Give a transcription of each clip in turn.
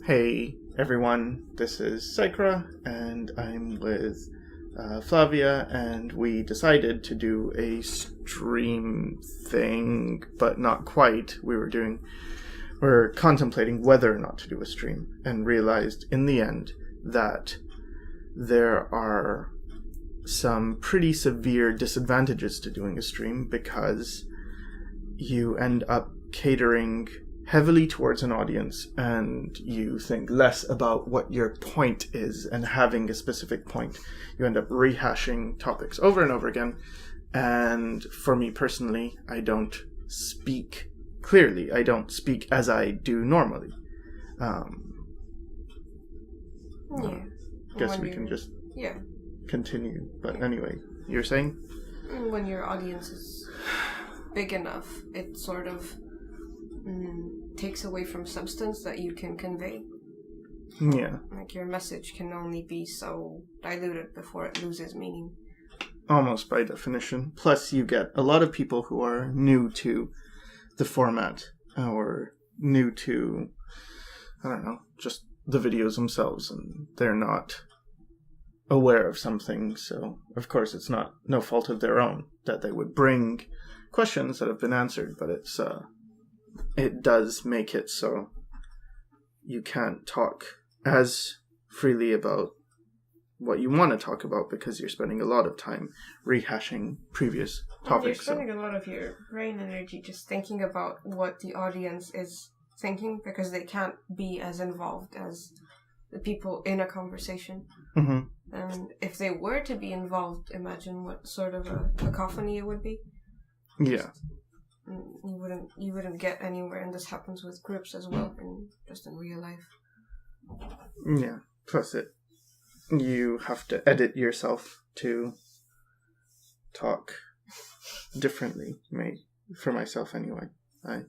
Hey everyone, this is Sycra, and I'm with Flavia, and we decided to do a stream thing, but not quite. We're contemplating whether or not to do a stream, and realized in the end that there are some pretty severe disadvantages to doing a stream because you end up catering heavily towards an audience and you think less about what your point is and having a specific point. You end up rehashing topics over and over again. And for me personally, I don't speak clearly. I don't speak as I do normally. Guess we can just continue. But anyway, you're saying? When your audience is big enough, it sort of takes away from substance that you can convey. Yeah. Like your message can only be so diluted before it loses meaning. Almost by definition. Plus you get a lot of people who are new to the format or new to, I don't know, just the videos themselves, and they're not aware of something, so of course it's no fault of their own that they would bring questions that have been answered, but it does make it so you can't talk as freely about what you want to talk about because you're spending a lot of time rehashing previous topics. You're spending a lot of your brain energy just thinking about what the audience is thinking because they can't be as involved as the people in a conversation. Mm-hmm. And if they were to be involved, imagine what sort of a cacophony it would be. Yeah. You wouldn't get anywhere, and this happens with groups as well, and just in real life. Yeah. Plus you have to edit yourself to talk differently. For myself anyway. I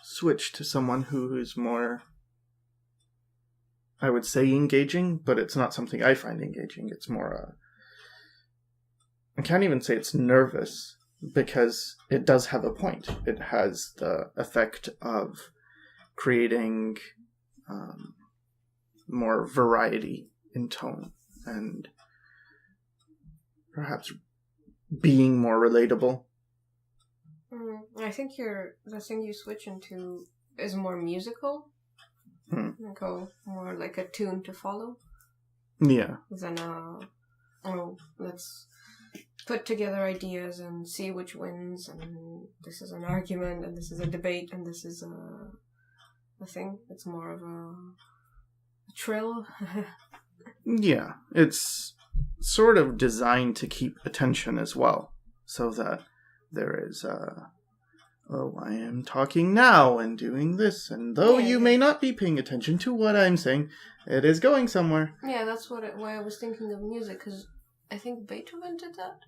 switch to someone who is more, I would say, engaging, but it's not something I find engaging. It's more, I can't even say it's nervous, because it does have a point. It has the effect of creating more variety in tone and perhaps being more relatable. I think the thing you switch into is more musical. Go more like a tune to follow. Yeah. Than let's put together ideas and see which wins, and this is an argument, and this is a debate, and this is a thing. It's more of a trill. Yeah, it's sort of designed to keep attention as well, so that there is I am talking now and doing this, and though you may not be paying attention to what I'm saying, it is going somewhere. Yeah, that's why I was thinking of music, because I think Beethoven did that.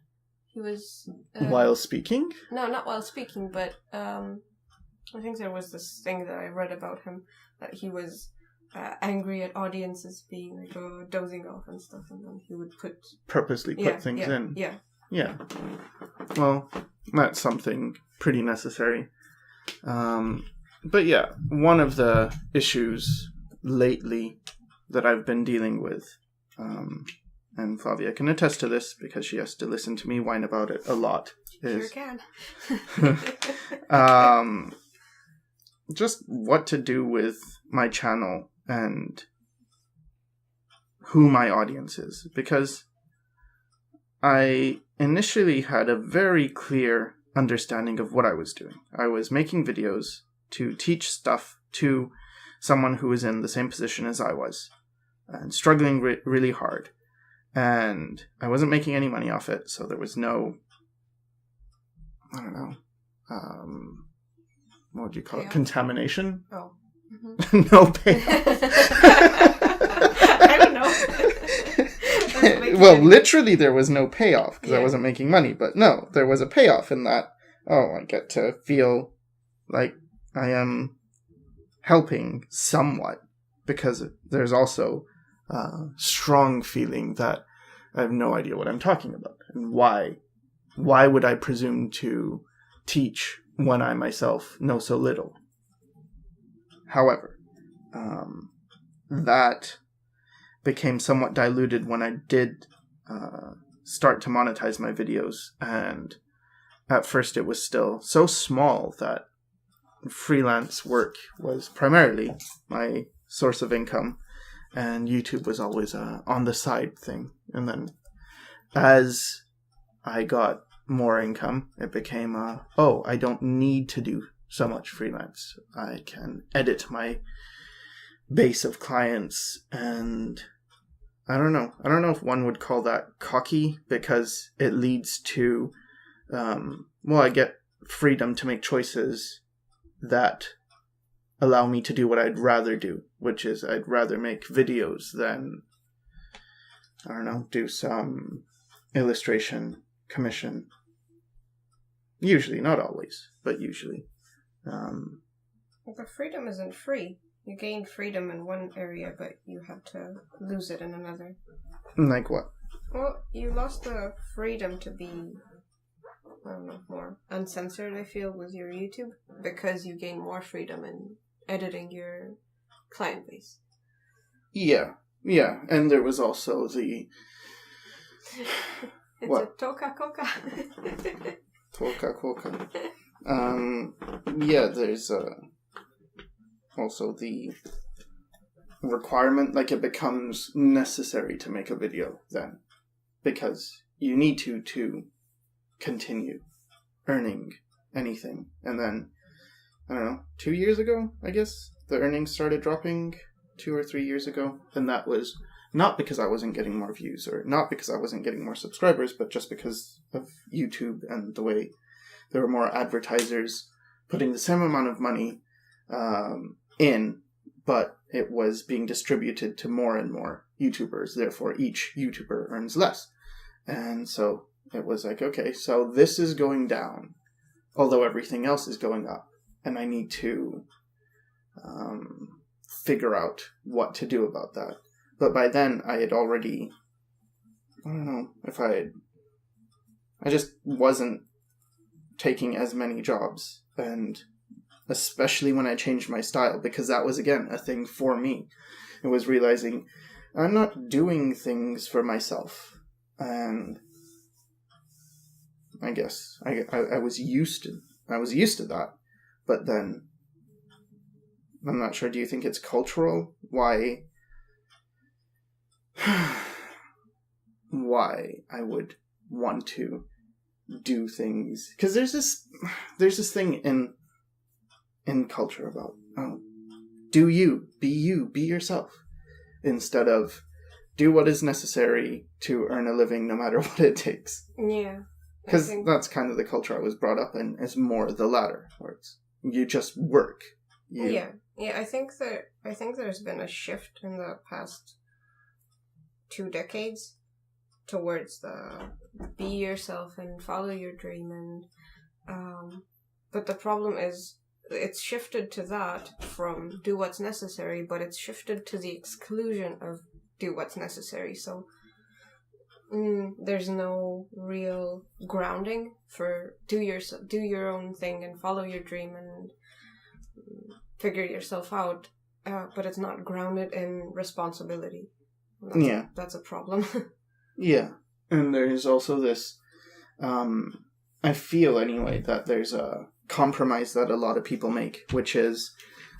He was... while speaking? No, not while speaking, but I think there was this thing that I read about him, that he was angry at audiences being like dozing off and stuff, and then he would purposely put things in. Yeah. Well, that's something pretty necessary. But yeah, one of the issues lately that I've been dealing with, and Flavia can attest to this because she has to listen to me whine about it a lot. Sure can. Just what to do with my channel and who my audience is. Because I initially had a very clear understanding of what I was doing. I was making videos to teach stuff to someone who was in the same position as I was and struggling really hard. And I wasn't making any money off it, so there was no, I don't know, what would you call it? Contamination? Oh. Mm-hmm. No payoff. I don't know. Well, literally there was no payoff because I wasn't making money, but no, there was a payoff in that, I get to feel like I am helping somewhat, because there's also strong feeling that I have no idea what I'm talking about. And why would I presume to teach when I myself know so little? However, that became somewhat diluted when I did start to monetize my videos. And at first it was still so small that freelance work was primarily my source of income, and YouTube was always a on the side thing. And then as I got more income, it became I don't need to do so much freelance. I can edit my base of clients, and I don't know if one would call that cocky, because it leads to I get freedom to make choices that allow me to do what I'd rather do, which is I'd rather make videos than, I don't know, do some illustration commission. Usually, not always, but usually. The freedom isn't free. You gain freedom in one area, but you have to lose it in another. Like what? Well, you lost the freedom to be, I don't know, more uncensored, I feel, with your YouTube, because you gain more freedom in editing your client base. Yeah, and there was also the... It's what? a toka-coca. Toka-coca. There's also the requirement, like it becomes necessary to make a video then, because you need to continue earning anything. And then, I don't know, 2 years ago, I guess, the earnings started dropping 2 or 3 years ago. And that was not because I wasn't getting more views, or not because I wasn't getting more subscribers, but just because of YouTube and the way there were more advertisers putting the same amount of money in, but it was being distributed to more and more YouTubers. Therefore, each YouTuber earns less. And so it was like, okay, so this is going down, although everything else is going up. And I need to figure out what to do about that. But by then, I had already, I don't know if I just wasn't taking as many jobs. And especially when I changed my style, because that was, again, a thing for me. It was realizing I'm not doing things for myself. And I guess I was used to that. But then, I'm not sure, do you think it's cultural? Why I would want to do things? Because there's this thing in culture about, do you, be yourself, instead of do what is necessary to earn a living no matter what it takes. Yeah. Because that's kind of the culture I was brought up in, is more the latter, where it's, you just work. Yeah, I think there's been a shift in the past 2 decades towards the be yourself and follow your dream, and but the problem is it's shifted to that from do what's necessary, but it's shifted to the exclusion of do what's necessary. So there's no real grounding for do your own thing and follow your dream and figure yourself out, but it's not grounded in responsibility. That's a problem. Yeah, and there's also this, I feel anyway, that there's a compromise that a lot of people make, which is,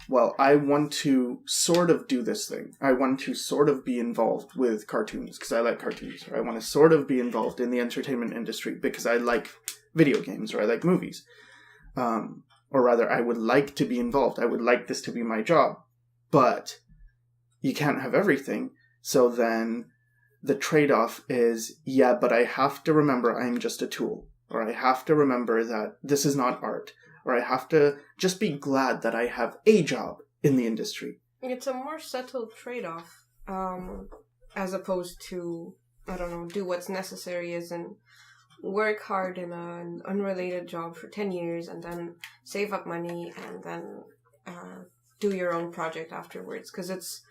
well, I want to sort of do this thing. I want to sort of be involved with cartoons because I like cartoons, or I want to sort of be involved in the entertainment industry because I like video games, or I like movies. Or rather, I would like to be involved. I would like this to be my job. But you can't have everything. So then the trade-off is, but I have to remember I'm just a tool. Or I have to remember that this is not art. Or I have to just be glad that I have a job in the industry. It's a more subtle trade-off, as opposed to, I don't know, do what's necessary as in work hard in an unrelated job for 10 years and then save up money and then do your own project afterwards, because it's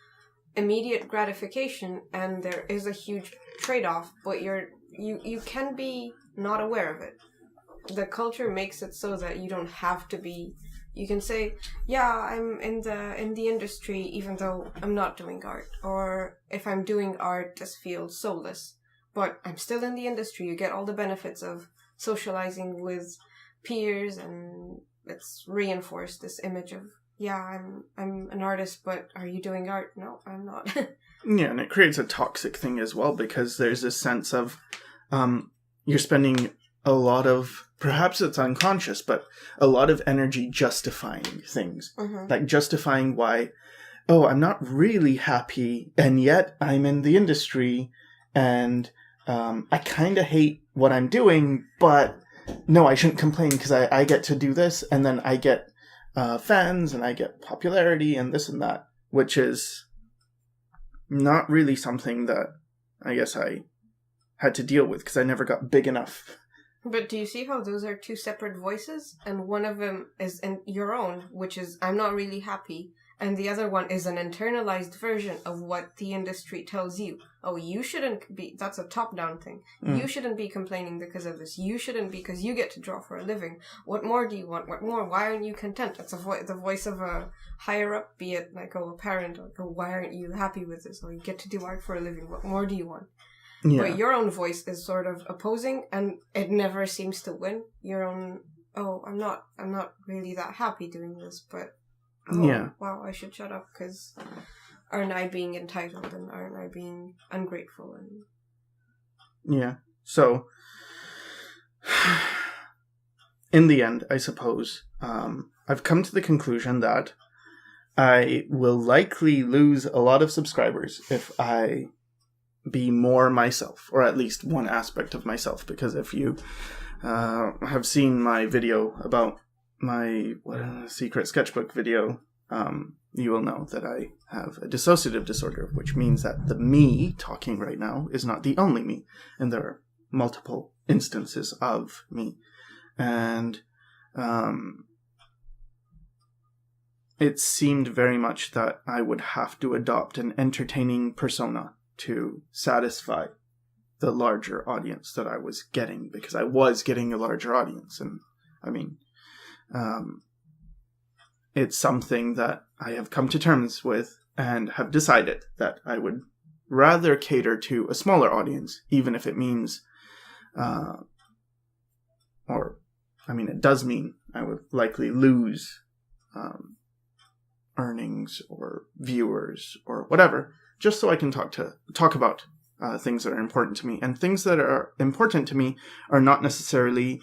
immediate gratification and there is a huge trade-off, but you can be not aware of it. The culture makes it so that you don't have to be You can say, yeah, I'm in the industry even though I'm not doing art. Or if I'm doing art, this feels soulless. But I'm still in the industry. You get all the benefits of socializing with peers, and it's reinforced this image of, yeah, I'm an artist, but are you doing art? No, I'm not. Yeah, and it creates a toxic thing as well, because there's this sense of you're spending a lot of, perhaps it's unconscious, but a lot of energy justifying things. Mm-hmm. Like justifying why, oh, I'm not really happy, and yet I'm in the industry, and I kind of hate what I'm doing, but no, I shouldn't complain because I get to do this, and then I get fans, and I get popularity, and this and that, which is not really something that I guess I had to deal with because I never got big enough. But do you see how those are two separate voices? And one of them is in your own, which is, I'm not really happy. And the other one is an internalized version of what the industry tells you. Oh, you shouldn't be, that's a top-down thing. You shouldn't be complaining because of this. You shouldn't because you get to draw for a living. What more do you want? What more? Why aren't you content? It's the voice of a higher up, be it like, oh, a parent, like, oh, why aren't you happy with this? Or you get to do art for a living. What more do you want? Yeah. But your own voice is sort of opposing, and it never seems to win. Your own, oh, I'm not really that happy doing this, but oh, yeah, wow, I should shut up because aren't I being entitled and aren't I being ungrateful? And yeah, so in the end, I suppose I've come to the conclusion that I will likely lose a lot of subscribers if I be more myself, or at least one aspect of myself, because if you have seen my video about my secret sketchbook video, you will know that I have a dissociative disorder, which means that the me talking right now is not the only me, and there are multiple instances of me. And it seemed very much that I would have to adopt an entertaining persona to satisfy the larger audience that I was getting, because I was getting a larger audience. And I mean, it's something that I have come to terms with and have decided that I would rather cater to a smaller audience, even if it means, it does mean I would likely lose earnings or viewers or whatever, just so I can talk about things that are important to me. And things that are important to me are not necessarily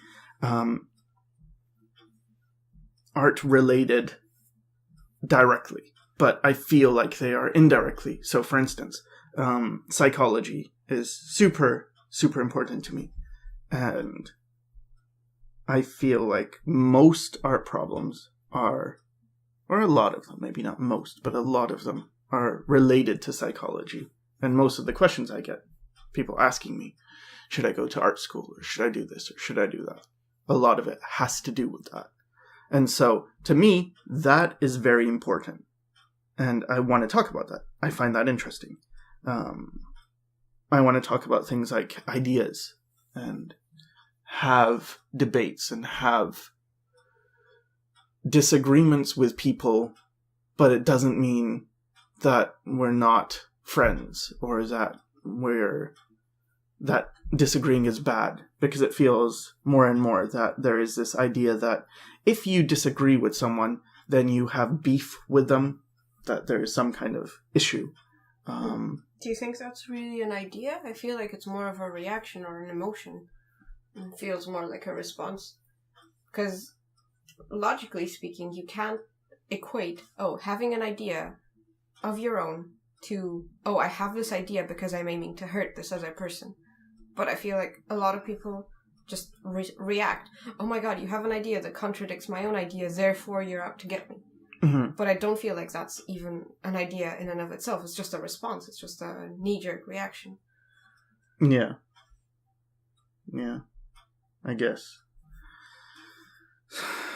art-related directly, but I feel like they are indirectly. So, for instance, psychology is super, super important to me. And I feel like most art problems are, or a lot of them, maybe not most, but a lot of them are related to psychology. And most of the questions I get, people asking me, should I go to art school, or should I do this, or should I do that? A lot of it has to do with that. And so, to me, that is very important. And I want to talk about that. I find that interesting. I want to talk about things like ideas, and have debates, and have disagreements with people, but it doesn't mean that we're not friends, or that disagreeing is bad, because it feels more and more that there is this idea that if you disagree with someone, then you have beef with them, that there is some kind of issue. Do you think that's really an idea? I feel like it's more of a reaction or an emotion. It feels more like a response. Because logically speaking, you can't equate, having an idea of your own to, I have this idea because I'm aiming to hurt this other person. But I feel like a lot of people just react. Oh my god, you have an idea that contradicts my own idea, therefore you're out to get me. Mm-hmm. But I don't feel like that's even an idea in and of itself. It's just a response. It's just a knee-jerk reaction. Yeah. Yeah. I guess.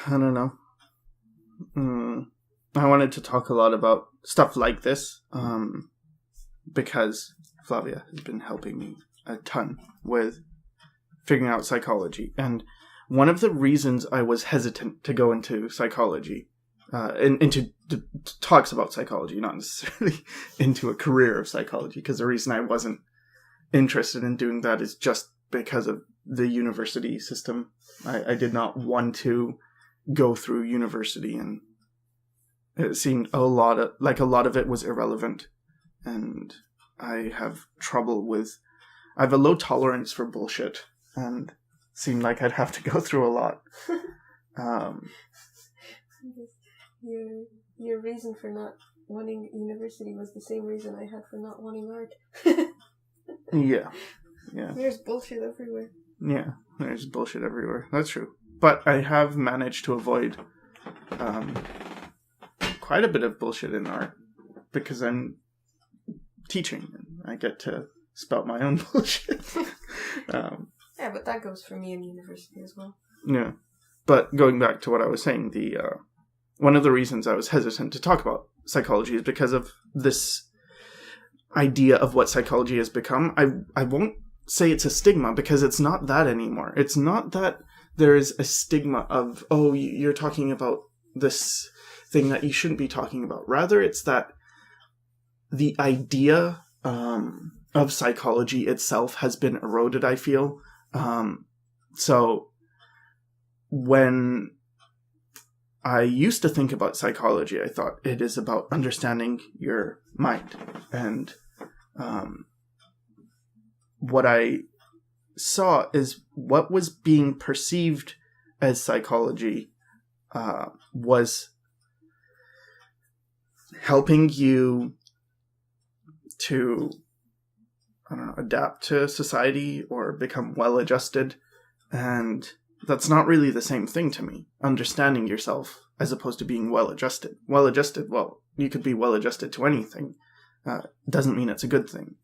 I don't know. I wanted to talk a lot about stuff like this, because Flavia has been helping me a ton with figuring out psychology. And one of the reasons I was hesitant to go into psychology, into talks about psychology, not necessarily into a career of psychology, because the reason I wasn't interested in doing that is just because of the university system. I did not want to go through university, and it seemed a lot of it was irrelevant, and I have I have a low tolerance for bullshit, and it seemed like I'd have to go through a lot. Your reason for not wanting university was the same reason I had for not wanting art. Yeah. There's bullshit everywhere. Yeah, there's bullshit everywhere. That's true. But I have managed to avoid quite a bit of bullshit in art because I'm teaching and I get to spout my own bullshit. Yeah, but that goes for me in university as well. Yeah. But going back to what I was saying, one of the reasons I was hesitant to talk about psychology is because of this idea of what psychology has become. I won't say it's a stigma because it's not that anymore. It's not that there is a stigma of, oh, you're talking about this thing that you shouldn't be talking about. Rather, it's that the idea of psychology itself has been eroded, I feel. So when I used to think about psychology, I thought it is about understanding your mind. And what I saw is what was being perceived as psychology was helping you to, I don't know, adapt to society or become well-adjusted. And that's not really the same thing to me. Understanding yourself as opposed to being well-adjusted. Well-adjusted, well, you could be well-adjusted to anything. Doesn't mean it's a good thing.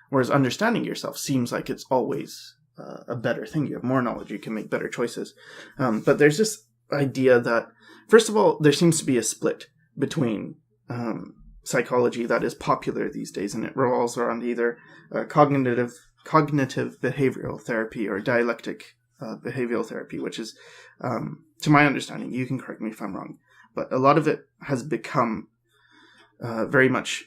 Whereas understanding yourself seems like it's always a better thing. You have more knowledge, you can make better choices. But there's this idea that, first of all, there seems to be a split between psychology that is popular these days, and it revolves around either cognitive behavioral therapy or dialectic behavioral therapy, which is, to my understanding, you can correct me if I'm wrong, but a lot of it has become very much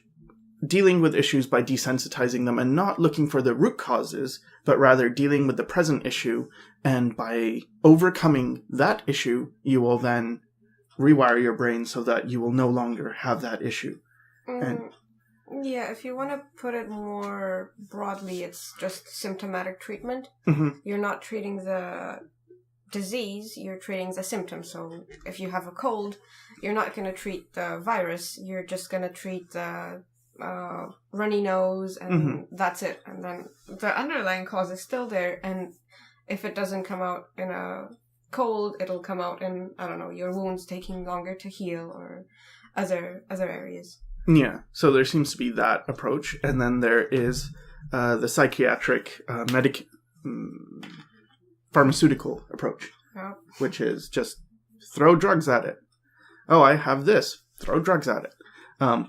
dealing with issues by desensitizing them and not looking for the root causes, but rather dealing with the present issue, and by overcoming that issue, you will then rewire your brain so that you will no longer have that issue. Yeah, if you want to put it more broadly, it's just symptomatic treatment. Mm-hmm. You're not treating the disease, you're treating the symptoms. So if you have a cold, you're not going to treat the virus, you're just going to treat the runny nose, and that's it. And then the underlying cause is still there, and if it doesn't come out in a cold, it'll come out in, I don't know, your wounds taking longer to heal or other areas. Yeah, so there seems to be that approach, and then there is the psychiatric pharmaceutical approach, which is just throw drugs at it. Oh, I have this, throw drugs at it.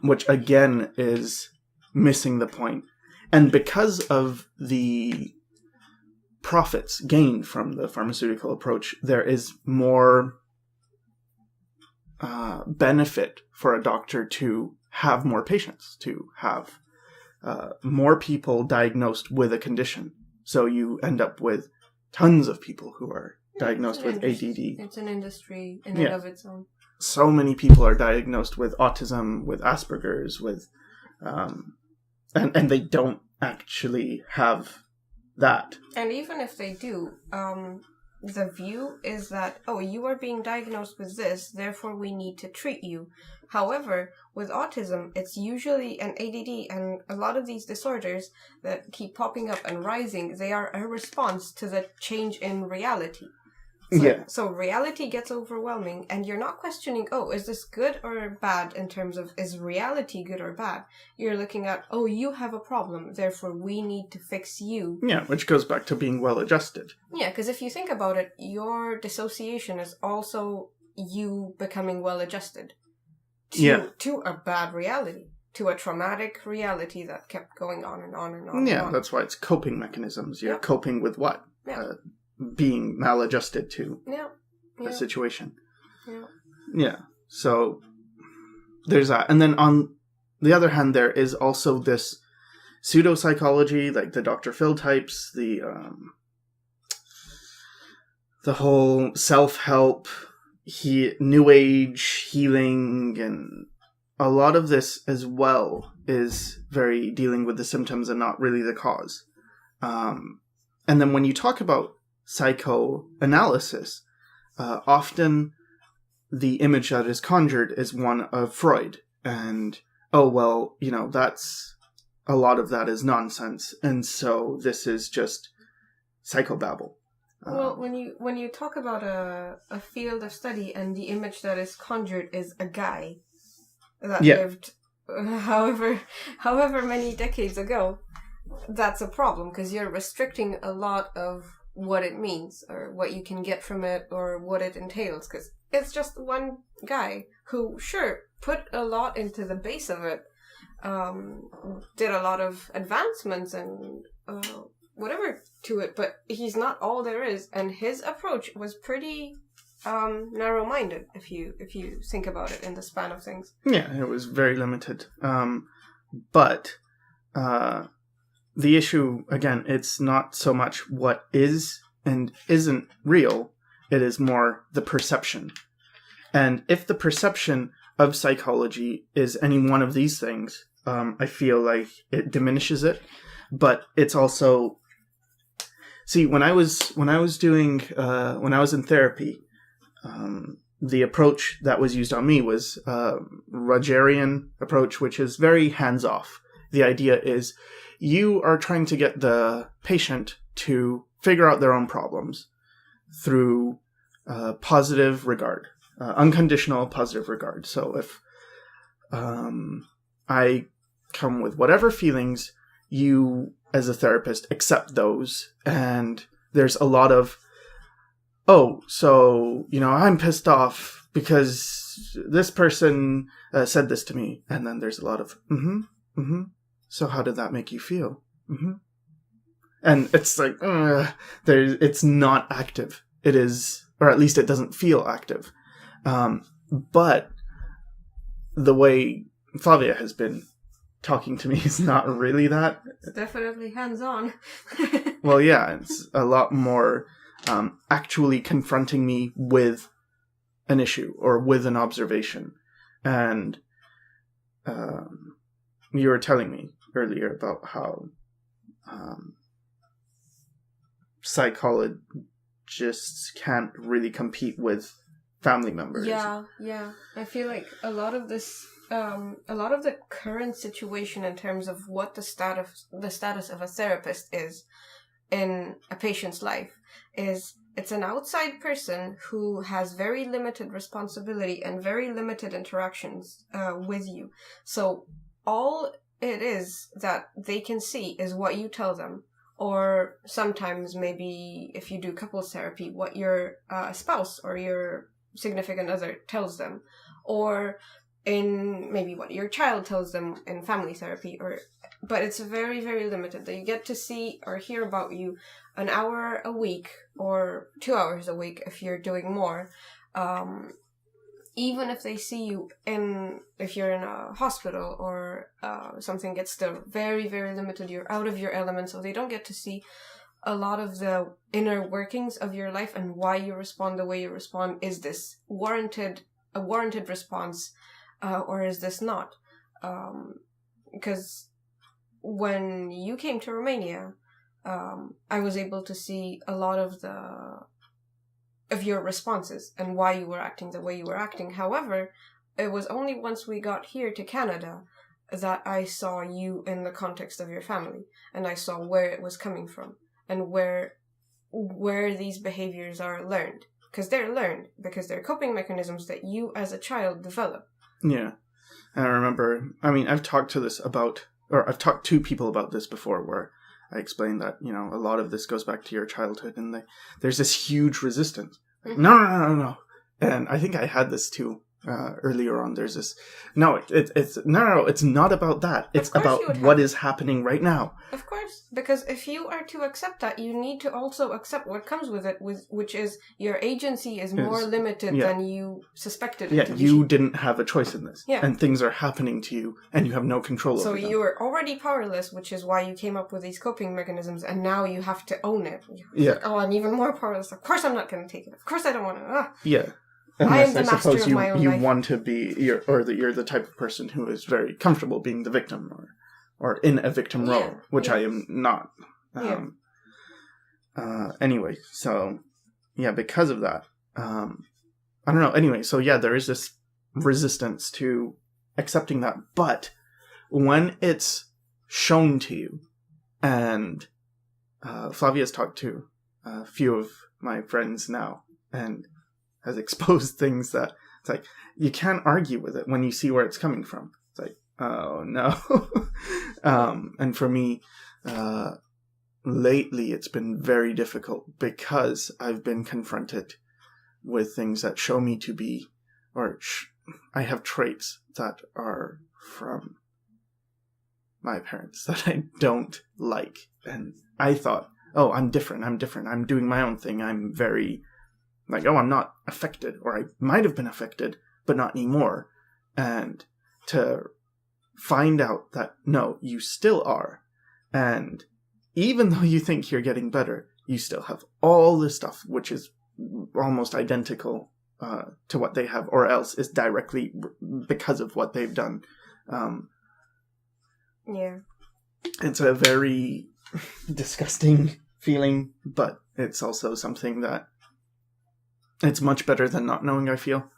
Which again is missing the point. And because of the profits gained from the pharmaceutical approach, there is more benefit for a doctor to have more patients, to have more people diagnosed with a condition. So you end up with tons of people who are diagnosed with ADD. It's an industry in and of its own. So many people are diagnosed with autism, with Asperger's, with, and they don't actually have that. And even if they do, the view is that, oh, you are being diagnosed with this, therefore we need to treat you. However, with autism, it's usually an ADD, and a lot of these disorders that keep popping up and rising, they are a response to the change in reality. So reality gets overwhelming, and you're not questioning, oh, is this good or bad in terms of, is reality good or bad? You're looking at, oh, you have a problem, therefore we need to fix you. Yeah, which goes back to being well-adjusted. Yeah, because if you think about it, your dissociation is also you becoming well-adjusted to a bad reality, to a traumatic reality that kept going on and on and on. Yeah, that's why it's coping mechanisms. You're coping with what? being maladjusted to Yeah. a situation. Yeah. Yeah. So there's that. And then on the other hand, there is also this pseudopsychology, like the Dr. Phil types, the whole self-help, new age healing, and a lot of this as well is very dealing with the symptoms and not really the cause. And then when you talk about psychoanalysis, often the image that is conjured is one of Freud. And, oh, well, that's a lot of that is nonsense. And so this is just psychobabble. Well, when you talk about a field of study and the image that is conjured is a guy that lived however many decades ago, that's a problem because you're restricting a lot of what it means or what you can get from it or what it entails, because it's just one guy who, sure, put a lot into the base of it, did a lot of advancements and whatever to it, but he's not all there is, and his approach was pretty narrow-minded if you think about it in the span of things. Yeah, it was very limited. But the issue, again, it's not so much what is and isn't real, it is more the perception. And if the perception of psychology is any one of these things, I feel like it diminishes it. But it's also, see, when I was in therapy, the approach that was used on me was Rogerian approach, which is very hands-off. The idea is you are trying to get the patient to figure out their own problems through positive regard, unconditional positive regard. So if I come with whatever feelings, you, as a therapist, accept those. And there's a lot of, oh, so, I'm pissed off because this person said this to me. And then there's a lot of, so how did that make you feel? And it's like, it's not active. It is, or at least it doesn't feel active. But the way Flavia has been talking to me is not really that. It's definitely hands-on. Well, yeah, it's a lot more actually confronting me with an issue or with an observation. And you were telling me earlier about how psychologists can't really compete with family members. Yeah. I feel like a lot of this, a lot of the current situation in terms of what the status of a therapist is in a patient's life is it's an outside person who has very limited responsibility and very limited interactions with you. So all it is that they can see is what you tell them. Or sometimes maybe if you do couples therapy, what your spouse or your significant other tells them. Or in maybe what your child tells them in family therapy. But it's very, very limited. They get to see or hear about you an hour a week or 2 hours a week if you're doing more. Even if they see you if you're in a hospital or something, it's still very, very limited. You're out of your element, so they don't get to see a lot of the inner workings of your life and why you respond the way you respond. Is this a warranted response, or is this not? Because when you came to Romania, I was able to see a lot of your responses and why you were acting the way you were acting. However, it was only once we got here to Canada that I saw you in the context of your family, and I saw where it was coming from and where these behaviors are learned. Because they're learned, because they're coping mechanisms that you as a child develop. Yeah. And I remember, I've talked to people about this before, where I explained that, a lot of this goes back to your childhood, and there's this huge resistance. No. And I think I had this too earlier on, there's this. No, it's not about that. It's about what is happening right now. Of course, because if you are to accept that, you need to also accept what comes with it, which is your agency is more limited than you suspected it to be. You didn't have a choice in this. Yeah. And things are happening to you, and you have no control over them. So you were already powerless, which is why you came up with these coping mechanisms, and now you have to own it. I'm even more powerless. Of course I'm not going to take it. Of course I don't want to. Yeah. Unless I suppose you want to be, you're the type of person who is very comfortable being the victim or in a victim role, which I am not. Anyway, so, because of that, I don't know. Anyway, so there is this resistance to accepting that. But when it's shown to you, and Flavia's talked to a few of my friends now, and has exposed things that it's like you can't argue with it when you see where it's coming from. It's like, oh no. And for me, lately it's been very difficult because I've been confronted with things that show me to be, I have traits that are from my parents that I don't like. And I thought, oh, I'm different. I'm doing my own thing. I'm very like, oh, I'm not affected, or I might have been affected, but not anymore. And to find out that, no, you still are. And even though you think you're getting better, you still have all this stuff, which is almost identical to what they have, or else is directly because of what they've done. It's a very disgusting feeling, but it's also something that it's much better than not knowing, I feel.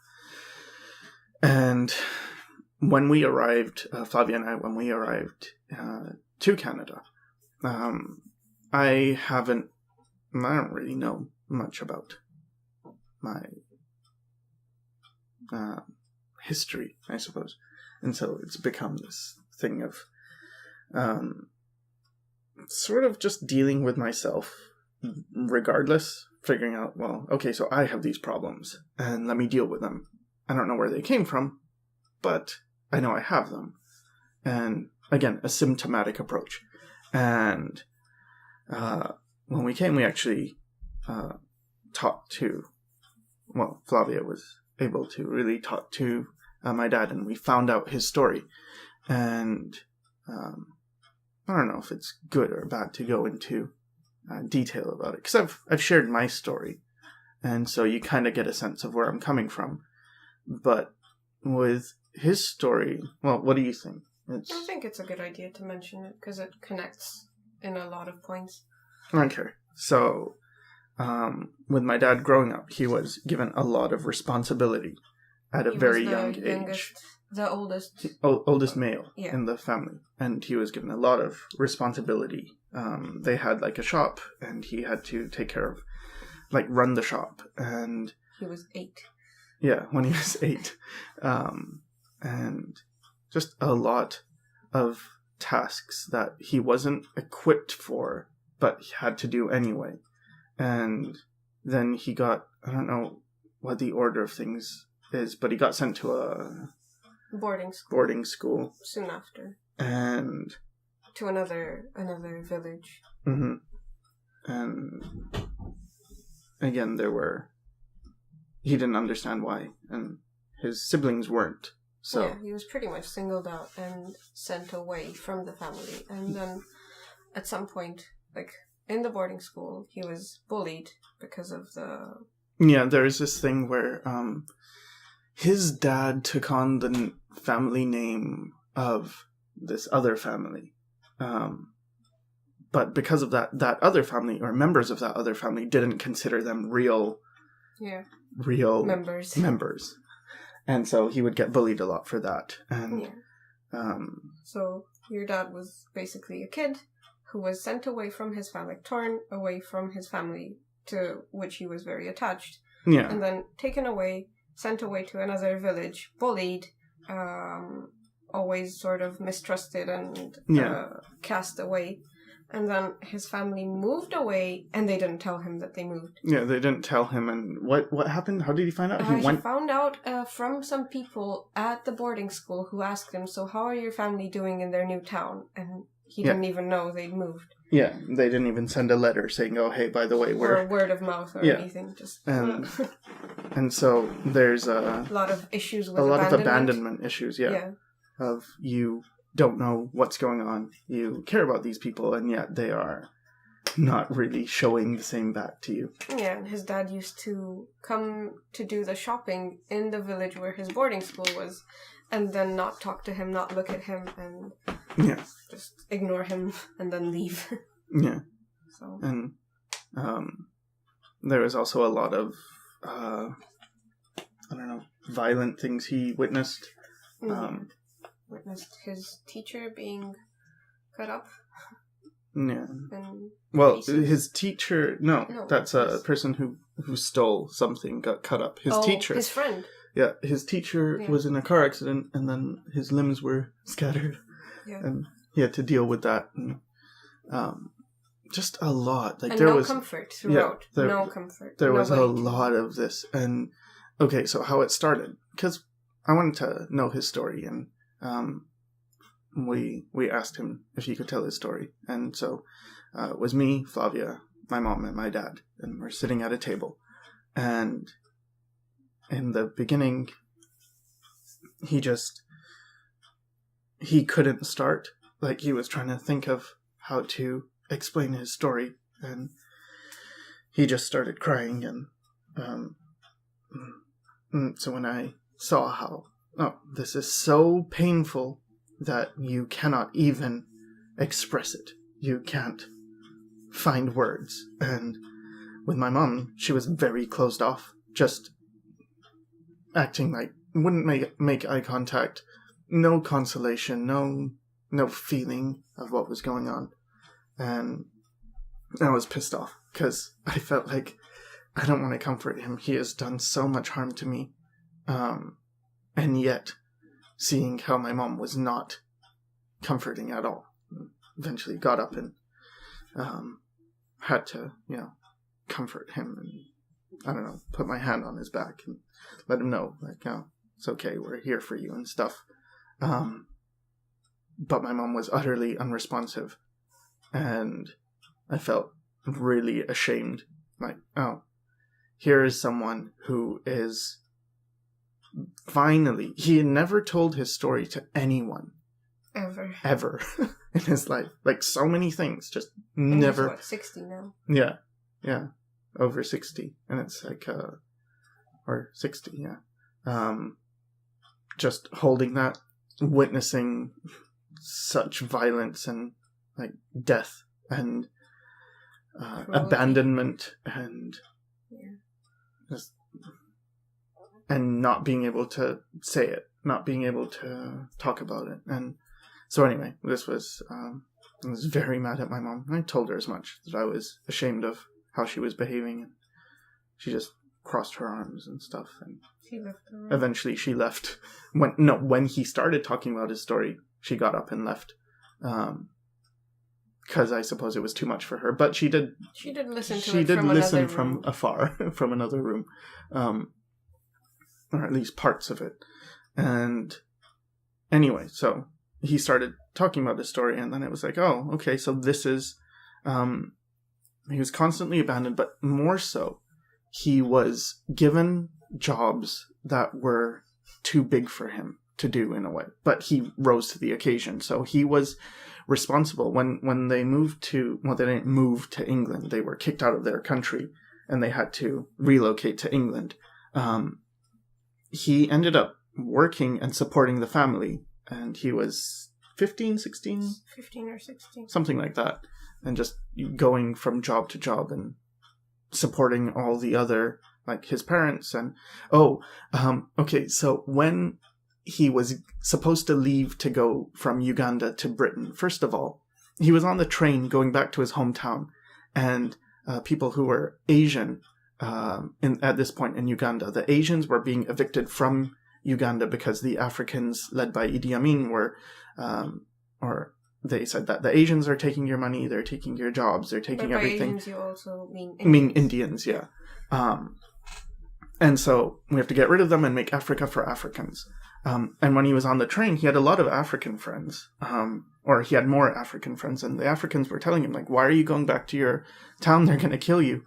And when we arrived, Flavia and I, to Canada, I don't really know much about my history, I suppose. And so it's become this thing of sort of just dealing with myself regardless, figuring out, well, okay, so I have these problems, and let me deal with them. I don't know where they came from, but I know I have them. And again, a symptomatic approach. And when we came, we actually talked to, Flavia was able to really talk to my dad, and we found out his story. And I don't know if it's good or bad to go into detail about it, because I've shared my story, and so you kind of get a sense of where I'm coming from. But with his story, what do you think? I think it's a good idea to mention it because it connects in a lot of points. Okay, so with my dad growing up, he was given a lot of responsibility at a very young age. The oldest. Oldest male in the family. And he was given a lot of responsibility. They had like a shop, and he had to take care of, run the shop. And he was 8. Yeah, when he was 8. And just a lot of tasks that he wasn't equipped for, but he had to do anyway. And then he got, I don't know what the order of things is, but he got sent to a boarding school soon after, and to another village. Mm-hmm. And again, he didn't understand why, and his siblings weren't. So he was pretty much singled out and sent away from the family. And then at some point, in the boarding school, he was bullied because of the... Yeah, there's this thing where his dad took on the family name of this other family. But because of that other family, or members of that other family, didn't consider them real members. And so he would get bullied a lot for that. And so your dad was basically a kid who was sent away from his family, torn away from his family to which he was very attached. Yeah. And then taken away, sent away to another village, bullied, always sort of mistrusted and cast away. And then his family moved away, and they didn't tell him that they moved. Yeah, they didn't tell him. And what happened? How did he find out? He found out from some people at the boarding school who asked him, so how are your family doing in their new town? And he didn't even know they'd moved. Yeah, they didn't even send a letter saying, oh, hey, by the way, we're... Or word of mouth or anything. Just and so there's a lot of issues with abandonment issues, of you don't know what's going on. You care about these people, and yet they are not really showing the same back to you. Yeah, and his dad used to come to do the shopping in the village where his boarding school was, and then not talk to him, not look at him, and just ignore him, and then leave. Yeah. So. And there was also a lot of, violent things he witnessed. Witnessed his teacher being cut up. Yeah. Well, his teacher... No, that's a person who stole something, got cut up. His teacher. His friend. Yeah, his teacher was in a car accident, and then his limbs were scattered. Yeah. And he had to deal with that. And, just a lot. Like, and there no was comfort throughout. No comfort. There was a lot of this. And, okay, so how it started. Because I wanted to know his story, and we asked him if he could tell his story. And so it was me, Flavia, my mom, and my dad. And we're sitting at a table. And in the beginning, he couldn't start. Like, he was trying to think of how to explain his story. And he just started crying. And so when I saw how, this is so painful that you cannot even express it. You can't find words. And with my mom, she was very closed off, just acting like wouldn't make eye contact, no consolation, no feeling of what was going on. And I was pissed off because I felt like I don't want to comfort him. He has done so much harm to me. And yet, seeing how my mom was not comforting at all, eventually got up and had to, comfort him and, put my hand on his back and let him know, like, it's okay, we're here for you and stuff. But my mom was utterly unresponsive, and I felt really ashamed. Like, here is someone who is finally, he had never told his story to anyone. Ever. In his life. Like, so many things, just and never. He's 60 now? Yeah. Over 60. And it's like, or 60, yeah. Just holding that, witnessing such violence and, like, death and abandonment and just, and not being able to say it, not being able to talk about it. And so anyway, I was very mad at my mom. I told her as much, that I was ashamed of how she was behaving. And she just crossed her arms and stuff. And she left the room. Eventually she left. When he started talking about his story, she got up and left. Because I suppose it was too much for her. But she did listen to she it did from listen another from room. afar, from another room. Or at least parts of it. And anyway, so he started talking about his story, and then it was like, oh, okay, so this is, he was constantly abandoned, but more so, he was given jobs that were too big for him to do in a way, but he rose to the occasion. So he was responsible when they moved to, well, they didn't move to England, they were kicked out of their country, and they had to relocate to England. He ended up working and supporting the family, and he was 15 or 16, something like that, and just going from job to job and supporting all the other, like, his parents. And okay, so when he was supposed to leave to go from Uganda to Britain, first of all, he was on the train going back to his hometown, and people who were Asian at this point in Uganda, the Asians were being evicted from Uganda because the Africans led by Idi Amin were, or they said that the Asians are taking your money, they're taking your jobs, they're taking But by everything. Asians, you also mean I mean Indians, yeah. And so we have to get rid of them and make Africa for Africans. And when he was on the train, he had a lot of African friends, or he had more African friends, and the Africans were telling him, like, why are you going back to your town? They're going to kill you.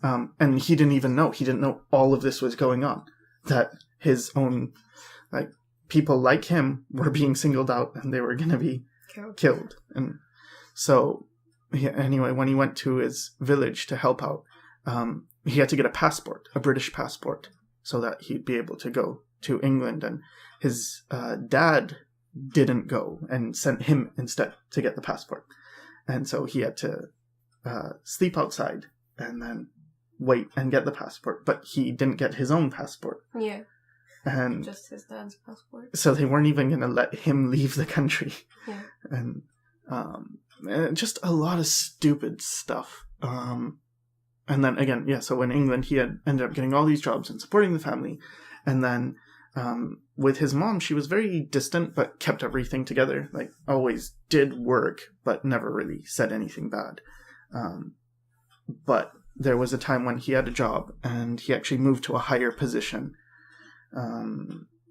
And he didn't even know. He didn't know all of this was going on, that his own, like, people like him were being singled out and they were going to be killed. And so, anyway, when he went to his village to help out, he had to get a passport, a British passport, so that he'd be able to go to England. And his dad didn't go and sent him instead to get the passport. And so he had to sleep outside and then wait and get the passport. But he didn't get his own passport. Yeah. And just his dad's passport. So they weren't even going to let him leave the country. Yeah. And just a lot of stupid stuff. And then again, yeah, so in England, he had ended up getting all these jobs and supporting the family. And then with his mom, she was very distant, but kept everything together. Like, always did work, but never really said anything bad. But there was a time when he had a job, and he actually moved to a higher position.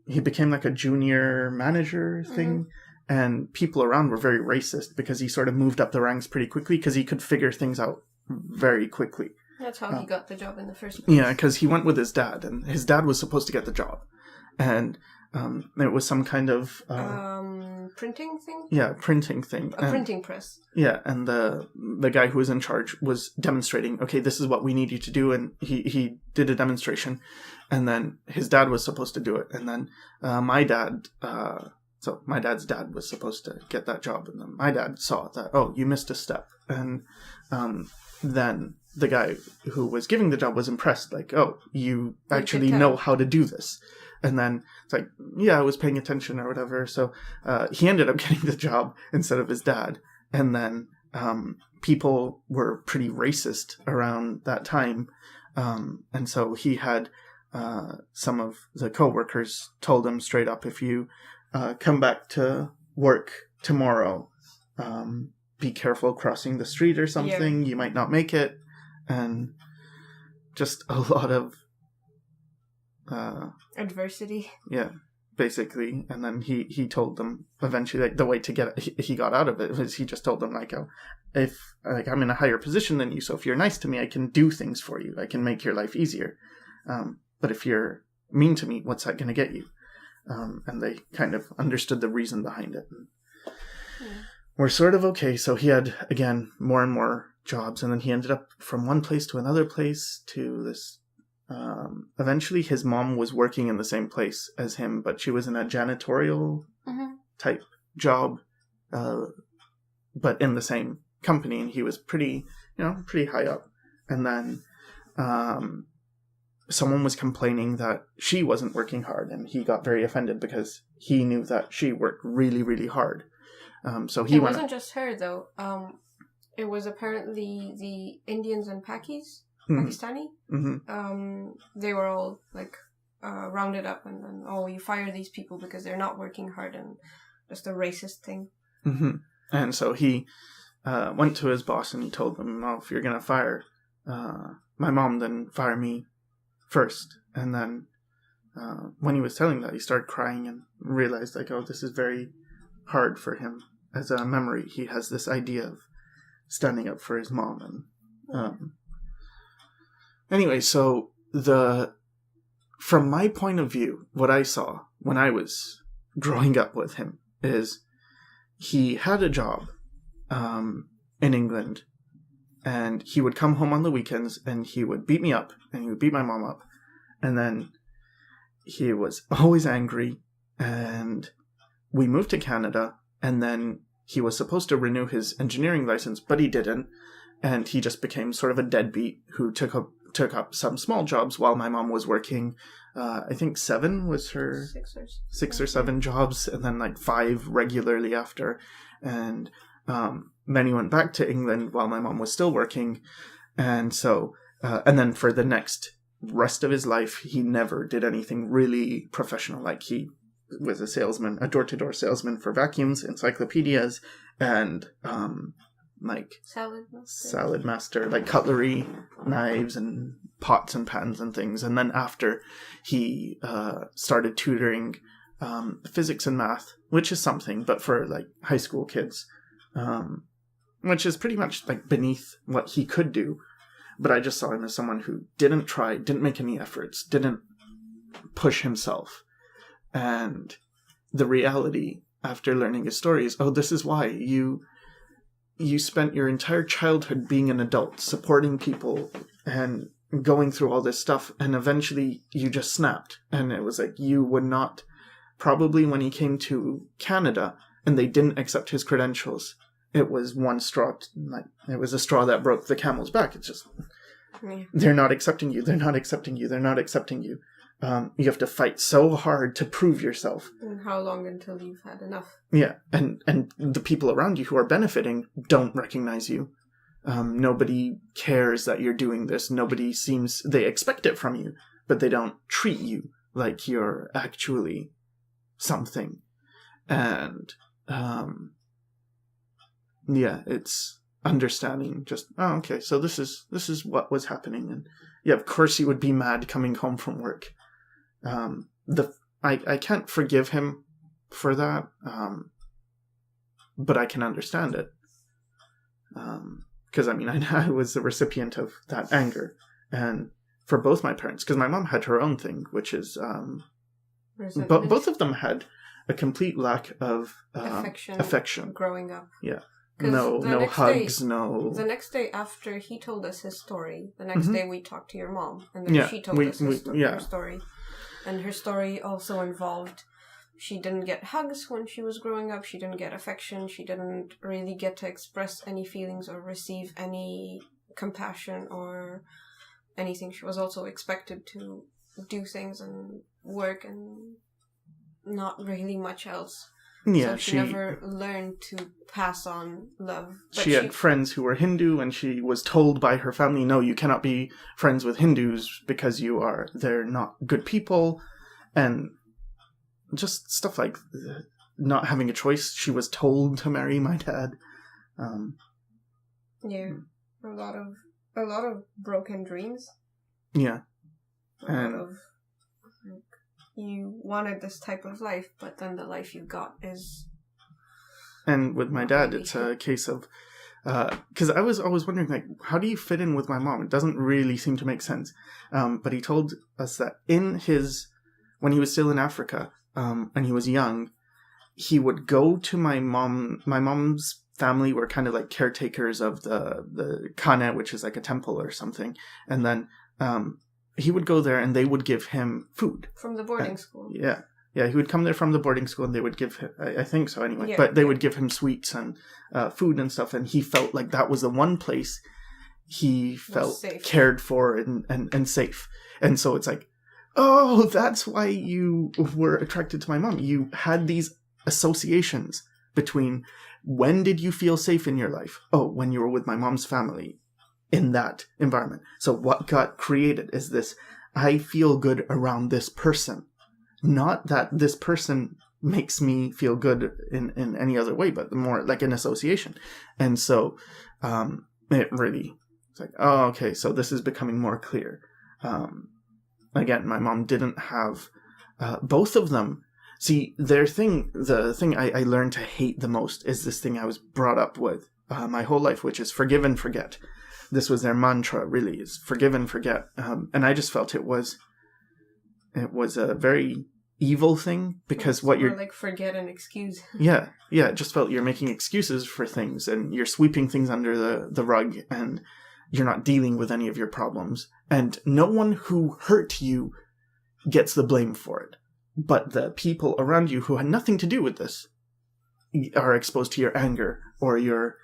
He became like a junior manager thing. Mm-hmm. And people around were very racist because he sort of moved up the ranks pretty quickly because he could figure things out very quickly. That's how he got the job in the first place. Yeah, because he went with his dad, and his dad was supposed to get the job. And it was some kind of... printing thing? Yeah, printing thing. Printing press. Yeah, and the guy who was in charge was demonstrating, okay, this is what we need you to do, and he did a demonstration, and then his dad was supposed to do it, and then my dad's dad was supposed to get that job, and then my dad saw that, oh, you missed a step, and then the guy who was giving the job was impressed, like, oh, you actually know how to do this. And then it's like, yeah, I was paying attention or whatever. So he ended up getting the job instead of his dad. And then people were pretty racist around that time. And so he had some of the coworkers told him straight up, if you come back to work tomorrow, be careful crossing the street or something. Yeah. You might not make it. And just a lot of adversity. Yeah, basically. And then he told them eventually, like, the way to get it, he got out of it was he just told them, like, oh, if like I'm in a higher position than you, so if you're nice to me, I can do things for you. I can make your life easier. But if you're mean to me, what's that going to get you? And they kind of understood the reason behind it. We're sort of okay. So he had, again, more and more jobs, and then he ended up from one place to another place to this. Eventually, his mom was working in the same place as him, but she was in a janitorial type job, but in the same company, and he was pretty high up. And then someone was complaining that she wasn't working hard, and he got very offended because he knew that she worked really, really hard. So he wasn't just her, though. It was apparently the Indians and Pakistani. Mm-hmm. They were all like rounded up, and then, oh, you fire these people because they're not working hard, and just a racist thing. Mm-hmm. And so he went to his boss and he told them, "Oh, if you're gonna fire my mom, then fire me first." And then when he was telling that, he started crying and realized, like, oh, this is very hard for him as a memory. He has this idea of standing up for his mom, and anyway, so from my point of view, what I saw when I was growing up with him is he had a job in England, and he would come home on the weekends and he would beat me up and he would beat my mom up, and then he was always angry, and we moved to Canada, and then he was supposed to renew his engineering license, but he didn't, and he just became sort of a deadbeat who took up some small jobs while my mom was working. I think 7 was her... 6 or 7 jobs, and then like 5 regularly after. And then he went back to England while my mom was still working. And so, and then for the next rest of his life, he never did anything really professional. Like, he was a salesman, a door-to-door salesman for vacuums, encyclopedias, and like salad master, like cutlery, knives, and pots and pans and things. And then after he started tutoring physics and math, which is something, but for like high school kids, which is pretty much like beneath what he could do. But I just saw him as someone who didn't try, didn't make any efforts, didn't push himself. And the reality after learning his story is, oh, this is why you spent your entire childhood being an adult, supporting people and going through all this stuff, and eventually you just snapped. And it was like, you would not, probably when he came to Canada and they didn't accept his credentials, it was one straw, like it was a straw that broke the camel's back. It's just, they're not accepting you, they're not accepting you, they're not accepting you. You have to fight so hard to prove yourself. And how long until you've had enough? Yeah, and the people around you who are benefiting don't recognize you. Nobody cares that you're doing this. Nobody seems... They expect it from you, but they don't treat you like you're actually something. And, yeah, it's understanding just, oh, okay, so this is what was happening. And yeah, of course he would be mad coming home from work. I can't forgive him for that, but I can understand it. Because, I mean, I was the recipient of that anger. And for both my parents, because my mom had her own thing, which is, but both of them had a complete lack of affection. Growing up. Yeah. No hugs, no... The next day after he told us his story, the next day we talked to your mom, and then she told us her story. And her story also involved, she didn't get hugs when she was growing up, she didn't get affection, she didn't really get to express any feelings or receive any compassion or anything. She was also expected to do things and work and not really much else. Yeah, so she never learned to pass on love. But she had friends who were Hindu, and she was told by her family, no, you cannot be friends with Hindus because they're not good people. And just stuff like not having a choice. She was told to marry my dad. Yeah, a lot of broken dreams. Yeah. A lot of... You wanted this type of life, but then the life you got is... And with my dad, it's a case of... Because I was always wondering, like, how do you fit in with my mom? It doesn't really seem to make sense. But he told us that when he was still in Africa, and he was young, he would go to my mom's family were kind of like caretakers of the Kane, which is like a temple or something. And then... he would go there and they would give him food. From the boarding school. Yeah. Yeah, he would come there from the boarding school and they would give him, I think so anyway, but they would give him sweets and food and stuff. And he felt like that was the one place he felt cared for and safe. And so it's like, oh, that's why you were attracted to my mom. You had these associations between when did you feel safe in your life? Oh, when you were with my mom's family. In that environment. So what got created is this, I feel good around this person. Not that this person makes me feel good in any other way, but more like an association. And so it really, it's like, oh, okay, so this is becoming more clear. Again, my mom didn't have, both of them, see, the thing I learned to hate the most is this thing I was brought up with my whole life, which is forgive and forget. This was their mantra, really, is forgive and forget. And I just felt it was a very evil thing, because what you're... like forget and excuse. Yeah, it just felt you're making excuses for things, and you're sweeping things under the rug, and you're not dealing with any of your problems. And no one who hurt you gets the blame for it. But the people around you who had nothing to do with this are exposed to your anger or your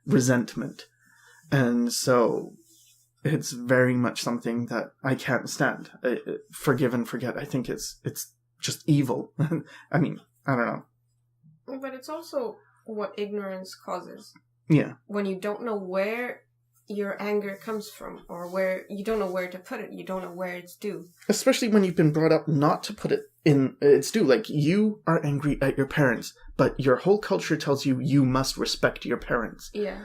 resentment. And so it's very much something that I can't stand. Forgive and forget. I think it's just evil. I mean, I don't know. But it's also what ignorance causes. Yeah. When you don't know where your anger comes from, or where you don't know where to put it. You don't know where it's due. Especially when you've been brought up not to put it in its due. Like, you are angry at your parents, but your whole culture tells you you must respect your parents. Yeah.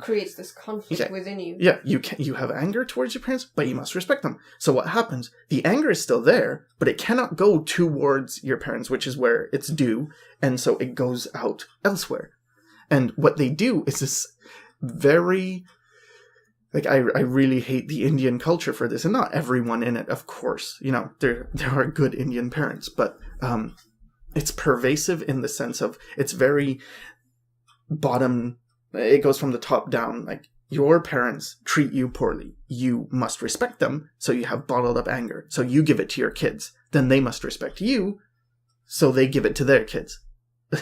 Creates this conflict within you. Yeah, you have anger towards your parents, but you must respect them. So what happens? The anger is still there, but it cannot go towards your parents, which is where it's due, and so it goes out elsewhere. And what they do is this very... Like, I really hate the Indian culture for this, and not everyone in it, of course. You know, there are good Indian parents, but it's pervasive in the sense of it's very bottom. It goes from the top down. Like, your parents treat you poorly. You must respect them, so you have bottled up anger. So you give it to your kids. Then they must respect you, so they give it to their kids.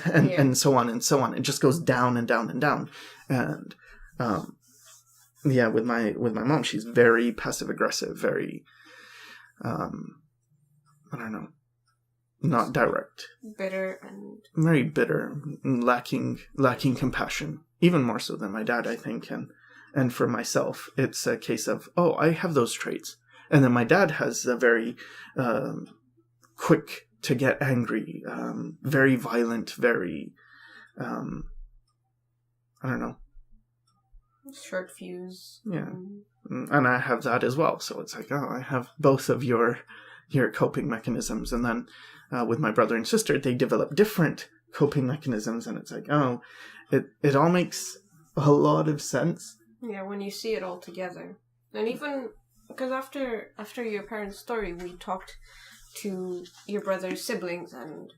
And so on and so on. It just goes down and down and down. And... yeah, with my mom, she's very passive aggressive, very, I don't know, not direct, bitter, and very bitter, lacking compassion, even more so than my dad, I think. And for myself, it's a case of, oh, I have those traits, and then my dad has a very quick to get angry, very violent, very, I don't know. Short fuse. Yeah. And I have that as well. So it's like, oh, I have both of your coping mechanisms. And then with my brother and sister, they develop different coping mechanisms. And it's like, oh, it all makes a lot of sense. Yeah, when you see it all together. And even, because after your parents' story, we talked to your brother's siblings and...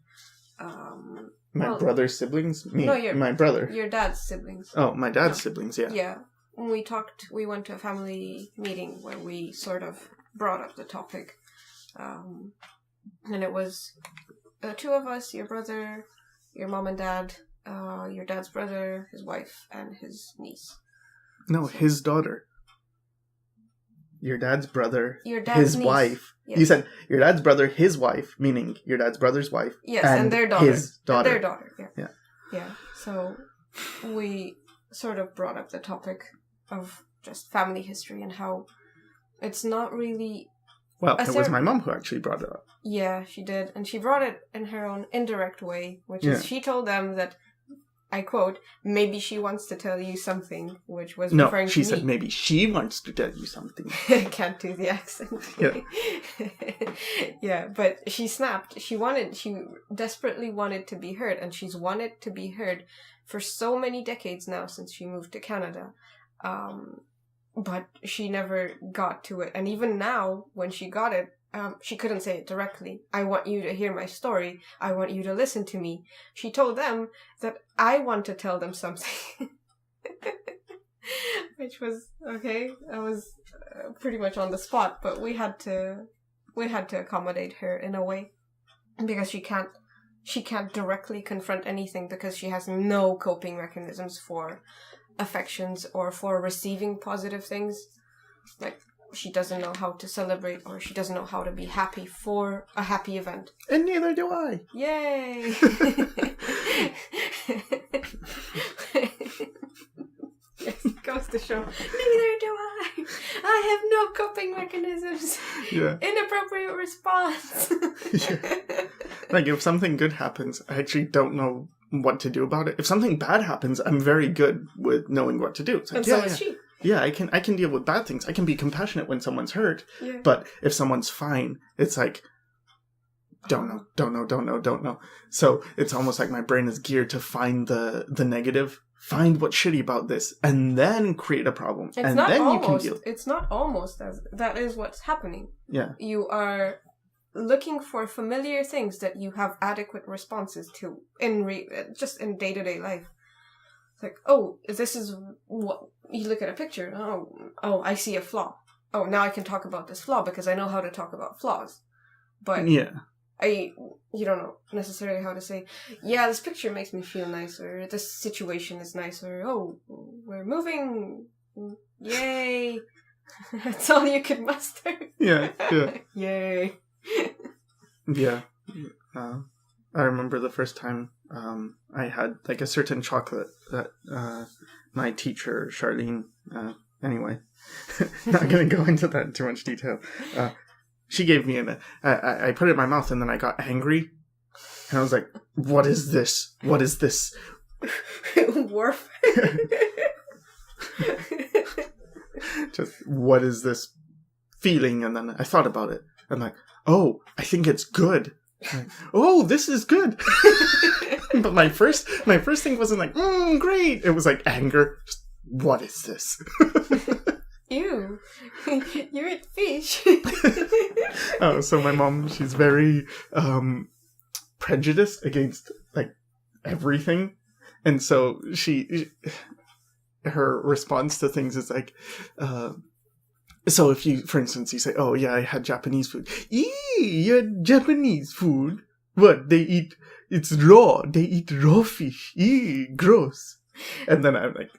My brother's siblings? My brother. Your dad's siblings. Oh, my dad's siblings, yeah. Yeah. When we went to a family meeting where we sort of brought up the topic. And it was the two of us, your brother, your mom and dad, your dad's brother, his wife, and his niece. No, his daughter. Your dad's brother, his niece. wife. Yes. You said your dad's brother, his wife, meaning your dad's brother's wife. Yes, and their daughter. His daughter. And their daughter, yeah. Yeah, so we sort of brought up the topic of just family history and how it's not really... Well, it was my mom who actually brought it up. Yeah, she did. And she brought it in her own indirect way, which is she told them that, I quote, maybe she wants to tell you something, which was referring to me. No, she said maybe she wants to tell you something. I can't do the accent. Yeah. Yeah, but she snapped. She desperately wanted to be heard, and she's wanted to be heard for so many decades now since she moved to Canada. But she never got to it. And even now, when she got it, she couldn't say it directly. I want you to hear my story. I want you to listen to me. She told them that I want to tell them something. Which was, okay, I was pretty much on the spot, but we had to accommodate her in a way. Because she can't directly confront anything because she has no coping mechanisms for affections or for receiving positive things. Like, she doesn't know how to celebrate, or she doesn't know how to be happy for a happy event. And neither do I. Yay! Yes, it goes to show. Neither do I. I have no coping mechanisms. Yeah. Inappropriate response. Yeah. Like, if something good happens, I actually don't know what to do about it. If something bad happens, I'm very good with knowing what to do. It's like, and so is she. Yeah, I can deal with bad things. I can be compassionate when someone's hurt. Yeah. But if someone's fine, it's like, don't know. So it's almost like my brain is geared to find the negative, find what's shitty about this, and then create a problem. You can deal. It's not almost as that is what's happening. Yeah. You are looking for familiar things that you have adequate responses to just in day-to-day life. It's like, oh, this is what you look at a picture. Oh, I see a flaw. Oh, now I can talk about this flaw because I know how to talk about flaws. But yeah, you don't know necessarily how to say, yeah, this picture makes me feel nicer. This situation is nicer. Oh, we're moving. Yay. That's all you can muster. Yeah. Yay. Yeah. I remember the first time I had like a certain chocolate that my teacher, Charlene, Anyway, not going to go into that in too much detail. She gave me I put it in my mouth and then I got angry. And I was like, what is this? What is this? Warfare. Just, what is this feeling? And then I thought about it. I'm like, oh, I think it's good. Like, oh, this is good. But my first thing wasn't like, great. It was like anger. Just, what is this? Ew. You eat fish. Oh, so my mom, she's very prejudiced against like everything. And so her response to things is like, so if you, for instance, you say, oh yeah, I had Japanese food. You had Japanese food? What, they eat, it's raw. They eat raw fish. Gross. And then I'm like,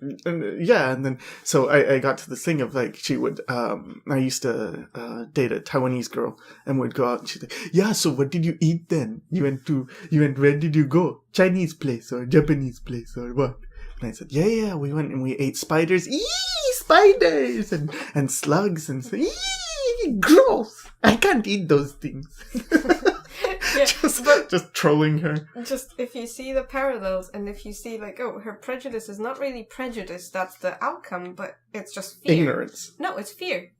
yeah. And then, so I got to this thing of like, she would, I used to date a Taiwanese girl and would go out and she's like, yeah, so what did you eat then? Where did you go? Chinese place or Japanese place or what? And I said, yeah, we went and we ate spiders. Spiders and slugs and so, gross. I can't eat those things. Yeah, just trolling her. Just if you see the parallels and if you see like, oh, her prejudice is not really prejudice, that's the outcome, but it's just fear. Ignorance. No, it's fear.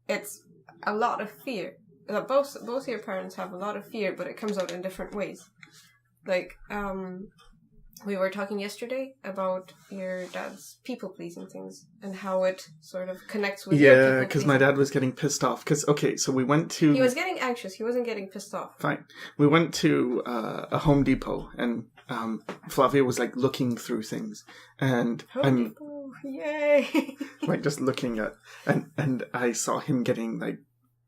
It's a lot of fear. Both your parents have a lot of fear, but it comes out in different ways. Like, we were talking yesterday about your dad's people-pleasing things and how it sort of connects with your people-pleasing. Yeah, because my dad was getting pissed off. Because, okay, so we went to... He was getting anxious. He wasn't getting pissed off. Fine. We went to a Home Depot, and Flavia was, like, looking through things. And Home Depot, yay! Like, just looking at... And I saw him getting, like,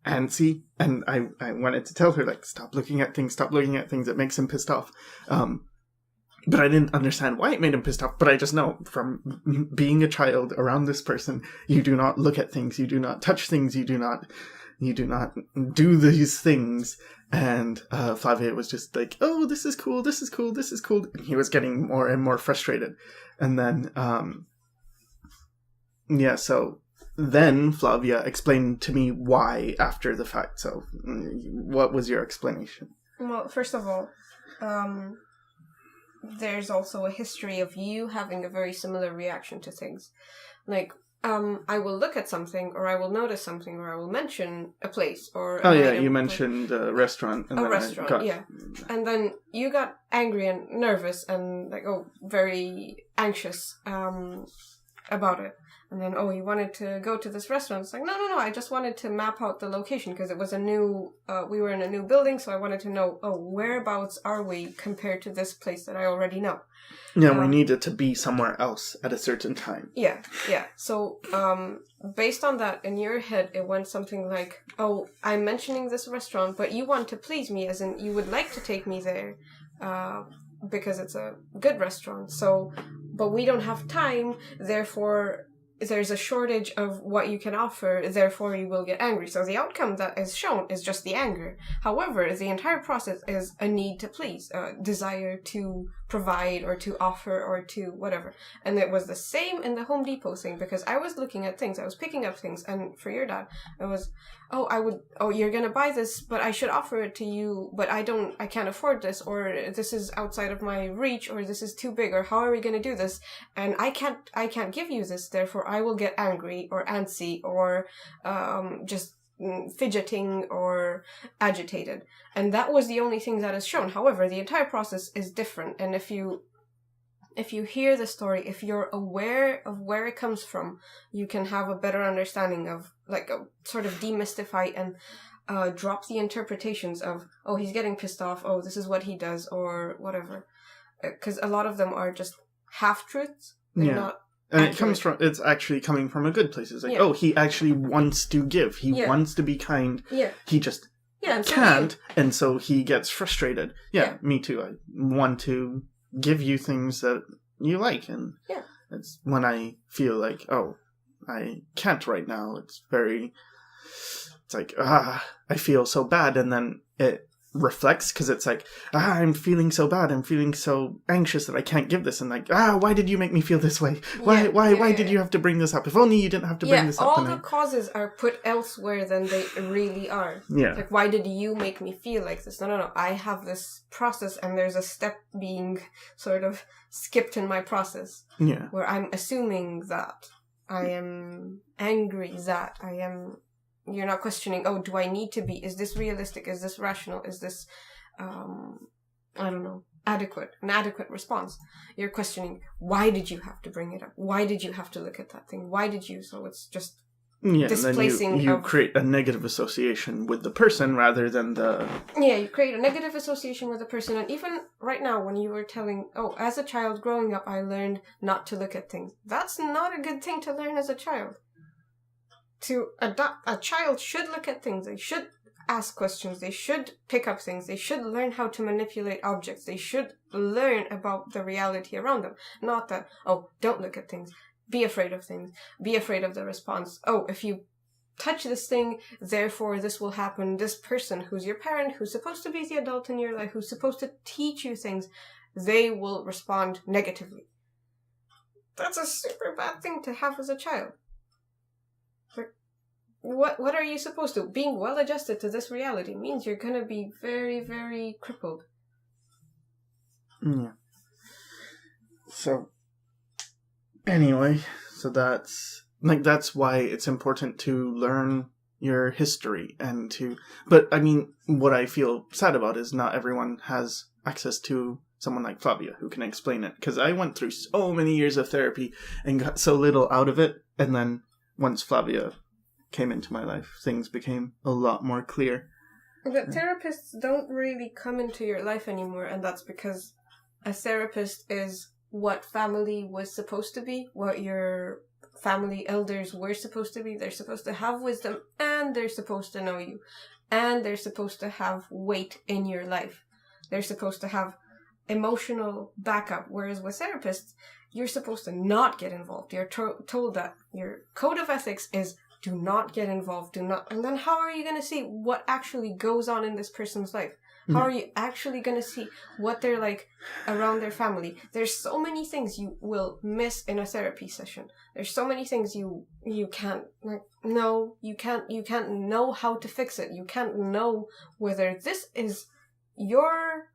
antsy. And I wanted to tell her, like, stop looking at things. It makes him pissed off. But I didn't understand why it made him pissed off. But I just know from being a child around this person, you do not look at things, you do not touch things, you do not do these things. And Flavia was just like, oh, this is cool. And he was getting more and more frustrated. And then, so then Flavia explained to me why after the fact. So what was your explanation? Well, first of all, there's also a history of you having a very similar reaction to things. Like, I will look at something, or I will notice something, or I will mention a place, or... Oh, yeah, you mentioned a restaurant. And a restaurant, yeah. And then you got angry and nervous and, like, very anxious about it. And then, you wanted to go to this restaurant. It's like, no, I just wanted to map out the location because it was a new, we were in a new building, so I wanted to know, whereabouts are we compared to this place that I already know? Yeah, we needed to be somewhere else at a certain time. Yeah. So, based on that, in your head, it went something like, I'm mentioning this restaurant, but you want to please me, as in you would like to take me there, because it's a good restaurant. So, but we don't have time, therefore... there's a shortage of what you can offer, therefore you will get angry. So the outcome that is shown is just the anger. However, the entire process is a need to please, a desire to provide or to offer or to whatever. And it was the same in the Home Depot thing, because I was looking at things, I was picking up things, and for your dad, it was, you're gonna buy this, but I should offer it to you, but I can't afford this, or this is outside of my reach, or this is too big, or how are we gonna do this? And I can't give you this, therefore I will get angry or antsy or just fidgeting or agitated. And that was the only thing that is shown. However, the entire process is different, and if you hear the story, if you're aware of where it comes from, you can have a better understanding of, like, a sort of demystify and drop the interpretations of, he's getting pissed off, this is what he does, or whatever. Because a lot of them are just half-truths. They're not and accurate. it's actually coming from a good place. It's like, he actually wants to give. He wants to be kind. Yeah. He just can't, and so he gets frustrated. Yeah, me too. I want to give you things that you like, and it's when I feel like, I can't right now. It's like, I feel so bad, and then reflex, because it's like, I'm feeling so bad, I'm feeling so anxious that I can't give this, and like, why did you make me feel this way? Why did you have to bring this up? If only you didn't have to bring this up. All the causes are put elsewhere than they really are. Yeah. Like, why did you make me feel like this? No. I have this process, and there's a step being sort of skipped in my process. Yeah. Where I'm assuming that I am angry, that I am... You're not questioning, do I need to be? Is this realistic? Is this rational? Is this, adequate? An adequate response. You're questioning, why did you have to bring it up? Why did you have to look at that thing? Why did you? So it's just displacing. And then you create a negative association with the person rather than the... Yeah, you create a negative association with the person. And even right now, when you were telling, as a child growing up, I learned not to look at things. That's not a good thing to learn as a child. To adopt, a child should look at things. They should ask questions. They should pick up things. They should learn how to manipulate objects. They should learn about the reality around them. Not that, don't look at things. Be afraid of things. Be afraid of the response. If you touch this thing, therefore this will happen. This person who's your parent, who's supposed to be the adult in your life, who's supposed to teach you things, they will respond negatively. That's a super bad thing to have as a child. What are you supposed to? Being well adjusted to this reality means you're gonna be very, very crippled. Yeah. So, anyway, that's why it's important to learn your history but I mean, what I feel sad about is not everyone has access to someone like Flavia who can explain it, because I went through so many years of therapy and got so little out of it, and then once Flavia came into my life, things became a lot more clear. But therapists don't really come into your life anymore, and that's because a therapist is what family was supposed to be, what your family elders were supposed to be. They're supposed to have wisdom, and they're supposed to know you, and they're supposed to have weight in your life. They're supposed to have emotional backup, whereas with therapists, you're supposed to not get involved. You're told that your code of ethics is do not get involved, and then how are you going to see what actually goes on in this person's life? How are you actually going to see what they're like around their family? There's so many things you will miss in a therapy session. There's so many things you can't, you can't know how to fix it. You can't know whether this is your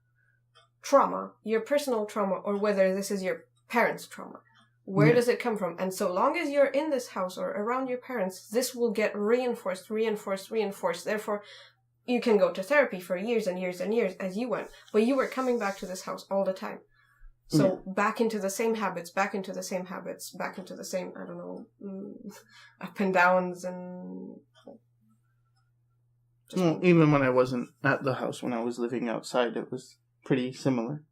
trauma, your personal trauma, or whether this is your parents' trauma. Where does it come from? And so long as you're in this house or around your parents, this will get reinforced. Therefore, you can go to therapy for years and years and years, as you went. But you were coming back to this house all the time. So back into the same habits, back into the same, up and downs and... even when I wasn't at the house, when I was living outside, it was pretty similar.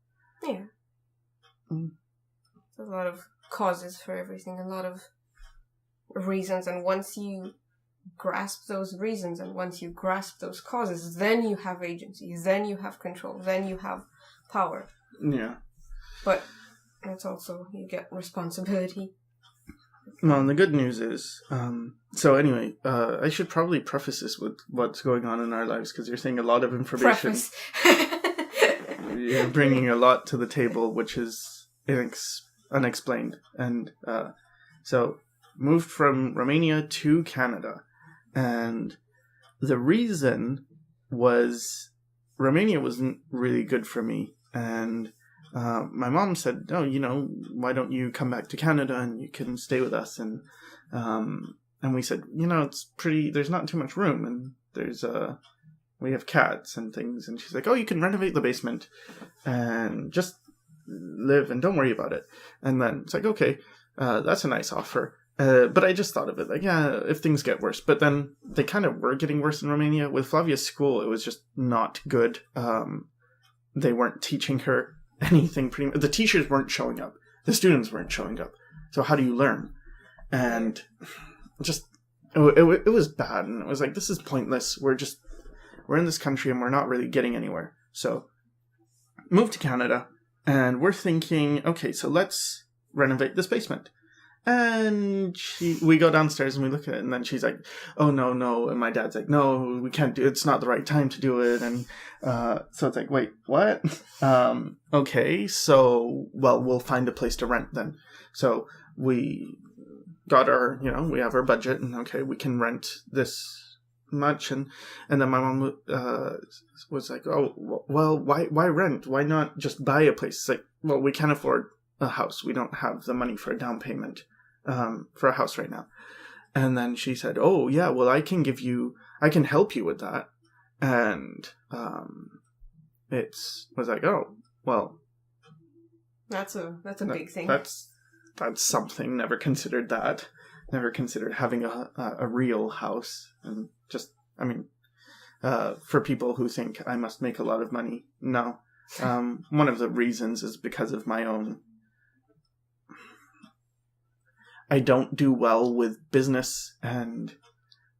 Yeah. There's a lot of causes for everything, a lot of reasons, and once you grasp those reasons and once you grasp those causes, then you have agency, then you have control, then you have power. Yeah. But it's also, you get responsibility. Well, and the good news is, so anyway, I should probably preface this with what's going on in our lives, because you're saying a lot of information. Preface. You're bringing a lot to the table, which is unexplained. And so moved from Romania to Canada. And the reason was Romania wasn't really good for me. And my mom said, why don't you come back to Canada and you can stay with us? And we said, it's pretty, there's not too much room, and we have cats and things. And she's like, you can renovate the basement and just live and don't worry about it. And then it's like, okay, that's a nice offer. But I just thought of it, if things get worse. But then they kind of were getting worse in Romania. With Flavia's school, it was just not good. They weren't teaching her anything. The teachers weren't showing up. The students weren't showing up. So how do you learn? And just, it was bad. And it was like, this is pointless. We're in this country and we're not really getting anywhere. So moved to Canada, and we're thinking, okay, so let's renovate this basement. And we go downstairs and we look at it, and then she's like, oh, no. And my dad's like, no, we can't do it. It's not the right time to do it. And so it's like, wait, what? Okay, so, well, we'll find a place to rent then. So we got our, we have our budget, and okay, we can rent this much. And then my mom was like, oh, well, why rent? Why not just buy a place? It's like, well, we can't afford a house. We don't have the money for a down payment for a house right now. And then she said, oh yeah, well, I can help you with that. And was like, oh, well, that's a big thing. That's something. Never considered that. Never considered having a real house. And just, for people who think I must make a lot of money, no. One of the reasons is because of my own. I don't do well with business, and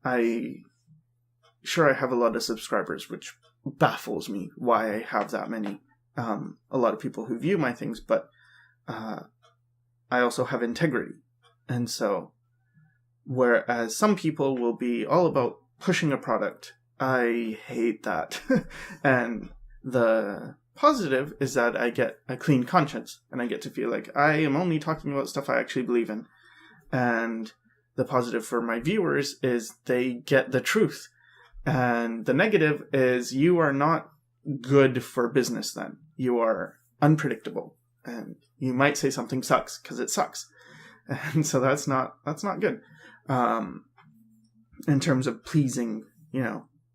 I have a lot of subscribers, which baffles me why I have that many. A lot of people who view my things, but I also have integrity. And so, whereas some people will be all about pushing a product, I hate that. And the positive is that I get a clean conscience, and I get to feel like I am only talking about stuff I actually believe in. And the positive for my viewers is they get the truth. And the negative is you are not good for business then. You are unpredictable. And you might say something sucks because it sucks. And so that's not good. In terms of pleasing,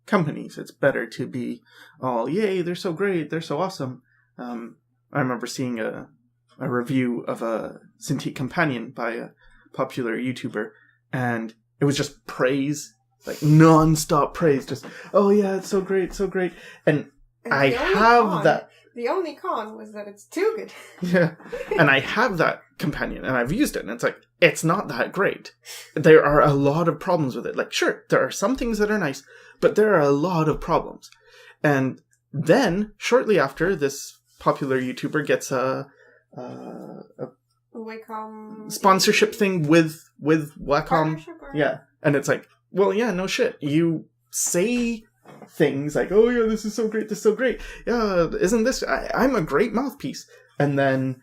companies, it's better to be all, yay, they're so great, they're so awesome. I remember seeing a review of a Cintiq companion by a popular YouTuber, and it was just praise, like non-stop praise, just, oh yeah, it's so great, so great. And I have that. The only con was that it's too good. Yeah. And I have that companion, and I've used it, and it's like, it's not that great. There are a lot of problems with it. Like, sure, there are some things that are nice, but there are a lot of problems. And then, shortly after, this popular YouTuber gets a Wacom sponsorship thing with Wacom. Yeah. And it's like, well, yeah, no shit. You say things like, oh yeah, this is so great, yeah, isn't this, I'm a great mouthpiece. And then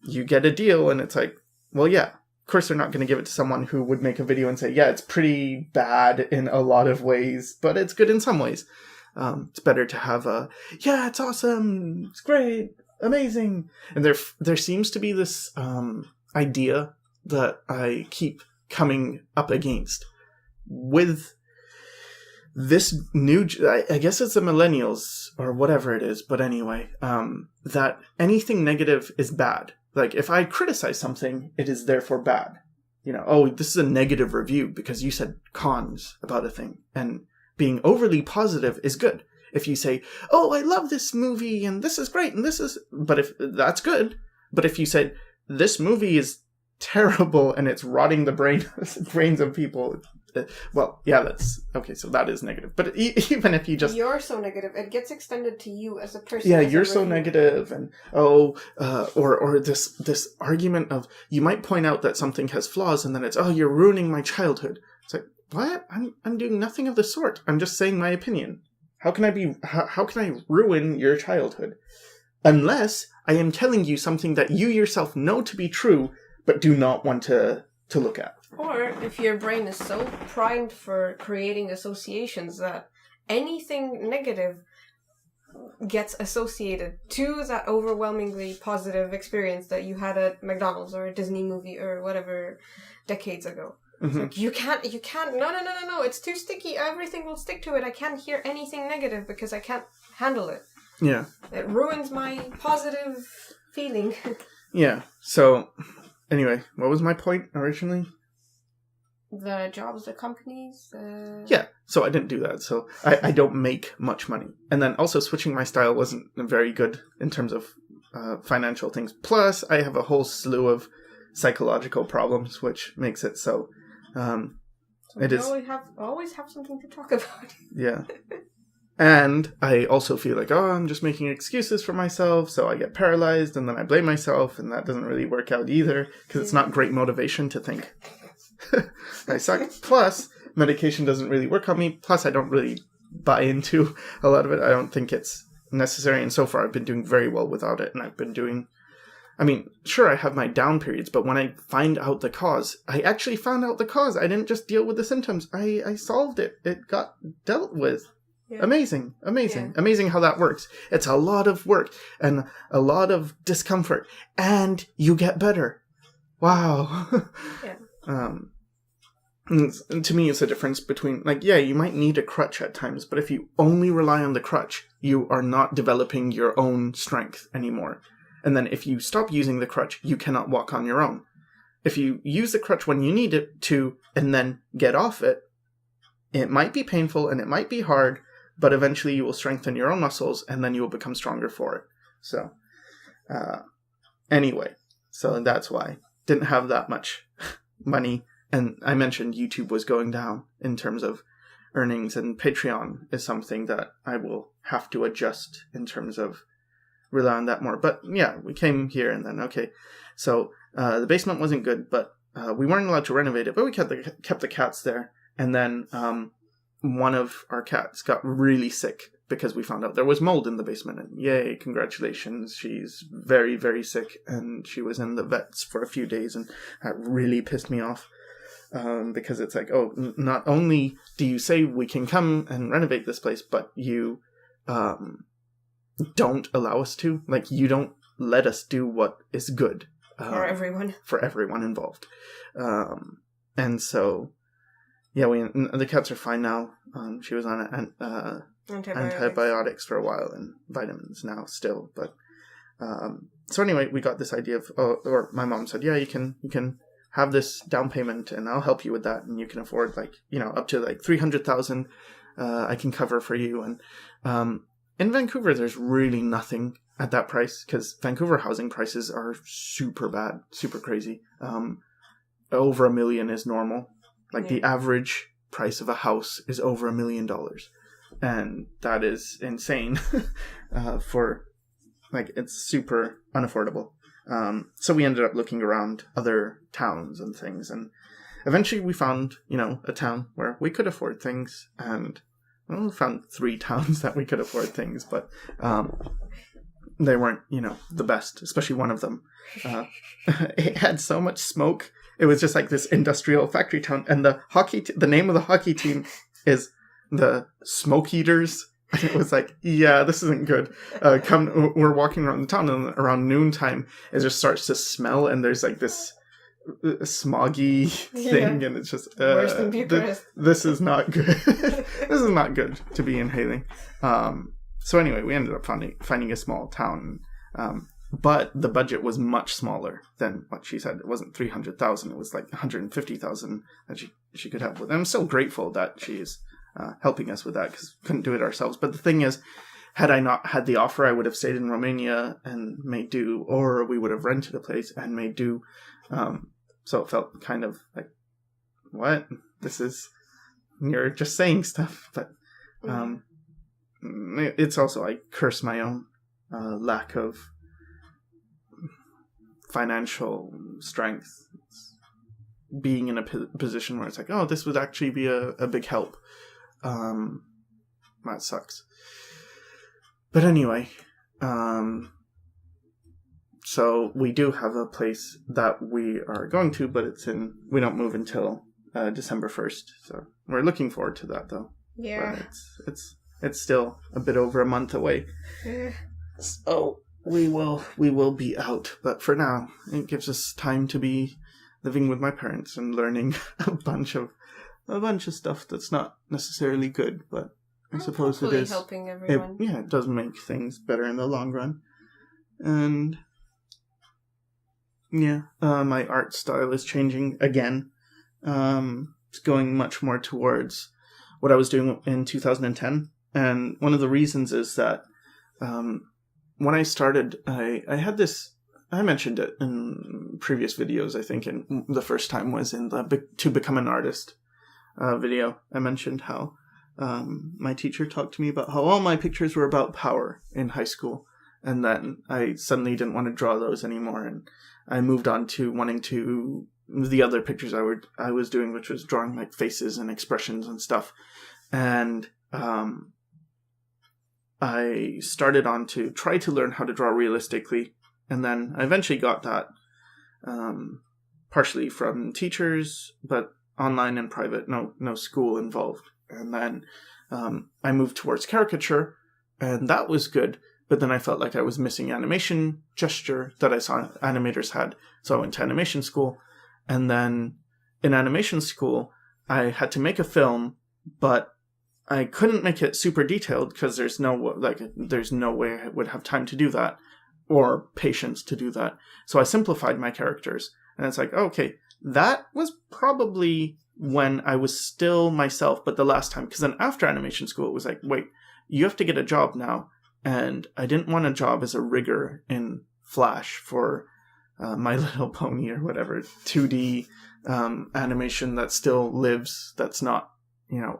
you get a deal, and it's like, well, yeah, of course they're not going to give it to someone who would make a video and say, yeah, it's pretty bad in a lot of ways, but it's good in some ways. It's better to have yeah, it's awesome, it's great, amazing. And there seems to be this idea that I keep coming up against with this new, I guess it's the millennials or whatever it is, but anyway, that anything negative is bad. Like, if I criticize something, it is therefore bad. Oh, this is a negative review because you said cons about a thing. And being overly positive is good. If you say, oh, I love this movie and this is great and this is, but if that's good. But if you said this movie is terrible and it's rotting the brains of people, well, yeah, that's okay. So that is negative. But even if you just, you're so negative, it gets extended to you as a person. Yeah, you're so negative, and or this argument of, you might point out that something has flaws, and then it's, oh, you're ruining my childhood. It's like, what? I'm doing nothing of the sort. I'm just saying my opinion. How can I ruin your childhood? Unless I am telling you something that you yourself know to be true, but do not want to look at. Or if your brain is so primed for creating associations that anything negative gets associated to that overwhelmingly positive experience that you had at McDonald's or a Disney movie or whatever decades ago. Mm-hmm. Like, you can't, no, it's too sticky, everything will stick to it, I can't hear anything negative because I can't handle it. Yeah. It ruins my positive feeling. Yeah, so, anyway, what was my point originally? The jobs, the companies. Yeah, so I didn't do that, so I don't make much money. And then also switching my style wasn't very good in terms of financial things. Plus, I have a whole slew of psychological problems, which makes it so... it is. Always have something to talk about. Yeah. And I also feel like, oh, I'm just making excuses for myself, so I get paralyzed, and then I blame myself, and that doesn't really work out either, because it's not great motivation to think I suck. Plus, medication doesn't really work on me. Plus, I don't really buy into a lot of it. I don't think it's necessary, and so far I've been doing very well without it, and I've been doing... I mean, sure, I have my down periods, but when I find out the cause, I actually found out the cause. I didn't just deal with the symptoms. I solved it. It got dealt with. Yeah. Amazing how that works. It's a lot of work and a lot of discomfort, and you get better. Wow. Yeah. To me, it's a difference between, like, yeah, you might need a crutch at times, but if you only rely on the crutch, you are not developing your own strength anymore. And then if you stop using the crutch, you cannot walk on your own. If you use the crutch when you need it to, and then get off it, it might be painful and it might be hard, but eventually you will strengthen your own muscles, and then you will become stronger for it. So, anyway, so that's why. Didn't have that much money. And I mentioned YouTube was going down in terms of earnings, and Patreon is something that I will have to adjust in terms of rely on that more. But yeah, we came here, and then, okay. So, the basement wasn't good, but we weren't allowed to renovate it, but we kept the cats there. And then, one of our cats got really sick because we found out there was mold in the basement, and yay, congratulations, she's very, very sick, and she was in the vets for a few days, and that really pissed me off, because it's like, oh, not only do you say we can come and renovate this place, but you don't allow us to, like, you don't let us do what is good. For everyone involved. And so... yeah, the cats are fine now. She was on antibiotics for a while, and vitamins now still. But so anyway, we got this idea of, or my mom said, yeah, you can have this down payment, and I'll help you with that, and you can afford, like, up to like $300,000. I can cover for you. And in Vancouver, there's really nothing at that price, because Vancouver housing prices are super bad, super crazy. Over $1 million is normal. Like, the average price of a house is over $1 million. And that is insane for, like, it's super unaffordable. So we ended up looking around other towns and things. And eventually we found, a town where we could afford things. And we found 3 towns that we could afford things. But they weren't, the best, especially one of them. It had so much smoke. It was just like this industrial factory town, and the name of the hockey team is the Smoke Eaters. And it was like, yeah, this isn't good. We're walking around the town, and around noontime, it just starts to smell, and there's like this smoggy thing, and it's just worse than Bucharest. This is not good. This is not good to be inhaling. So anyway, we ended up finding a small town. But the budget was much smaller than what she said. It wasn't $300,000. It was like $150,000 that she could help with. And I'm so grateful that she's helping us with that, because we couldn't do it ourselves. But the thing is, had I not had the offer, I would have stayed in Romania and made do, or we would have rented a place and made do. So it felt kind of like, what? You're just saying stuff. But it's also, I curse my own lack of financial strength, being in a position where it's like, oh, this would actually be a big help. That sucks. But anyway, so we do have a place that we are going to, but we don't move until December 1st. So we're looking forward to that, though. Yeah. But it's still a bit over a month away. Yeah. So we will be out, but for now, it gives us time to be living with my parents and learning a bunch of stuff that's not necessarily good, but I suppose it is helping everyone. It does make things better in the long run. And yeah, my art style is changing again. It's going much more towards what I was doing in 2010, and one of the reasons is that when I started, I had this, I mentioned it in previous videos, I think, and the first time was in the To Become an Artist video. I mentioned how my teacher talked to me about how all my pictures were about power in high school. And then I suddenly didn't want to draw those anymore. And I moved on to wanting to the other pictures I was doing, which was drawing like faces and expressions and stuff. And I started on to try to learn how to draw realistically. And then I eventually got that partially from teachers, but online and private, no school involved. And then I moved towards caricature, and that was good. But then I felt like I was missing animation gesture that I saw animators had. So I went to animation school. And then in animation school, I had to make a film, but I couldn't make it super detailed because there's no way I would have time to do that or patience to do that. So I simplified my characters. And it's like, okay, that was probably when I was still myself, but the last time. Because then after animation school, it was like, wait, you have to get a job now. And I didn't want a job as a rigger in Flash for My Little Pony or whatever, 2D animation that still lives, that's not,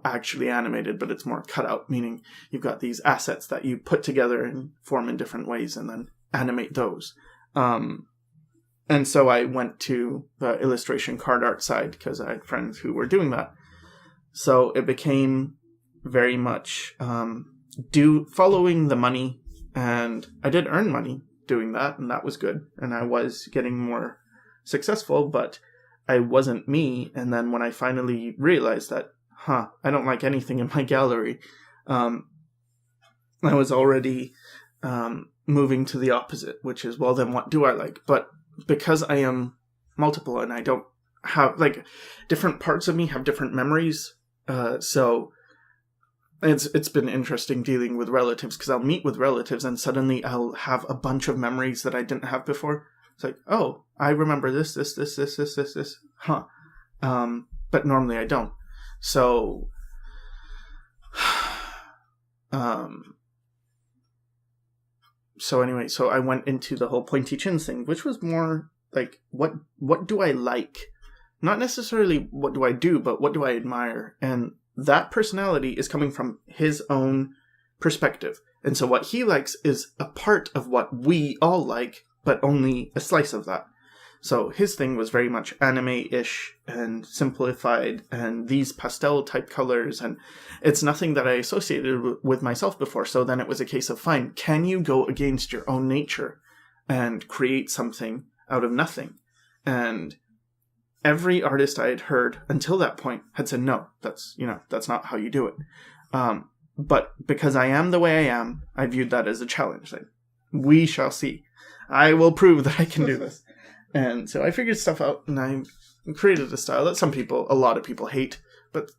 actually animated, but it's more cut out, meaning you've got these assets that you put together and form in different ways and then animate those. And so I went to the illustration card art side because I had friends who were doing that. So it became very much following the money, and I did earn money doing that, and that was good, and I was getting more successful, but I wasn't me. And then when I finally realized that, I don't like anything in my gallery, I was already moving to the opposite, which is, well, then what do I like? But because I am multiple and I don't have, different parts of me have different memories, so it's been interesting dealing with relatives, because I'll meet with relatives and suddenly I'll have a bunch of memories that I didn't have before. It's like, oh, I remember this. But normally I don't. So, anyway, so I went into the whole pointy chins thing, which was more like, what do I like? Not necessarily what do I do, but what do I admire? And that personality is coming from his own perspective. And so what he likes is a part of what we all like, but only a slice of that. So his thing was very much anime-ish and simplified and these pastel type colors. And it's nothing that I associated with myself before. So then it was a case of, fine, can you go against your own nature and create something out of nothing? And every artist I had heard until that point had said, no, that's not how you do it. But because I am the way I am, I viewed that as a challenge. Like, we shall see. I will prove that I can do this. And so I figured stuff out, and I created a style that a lot of people hate, but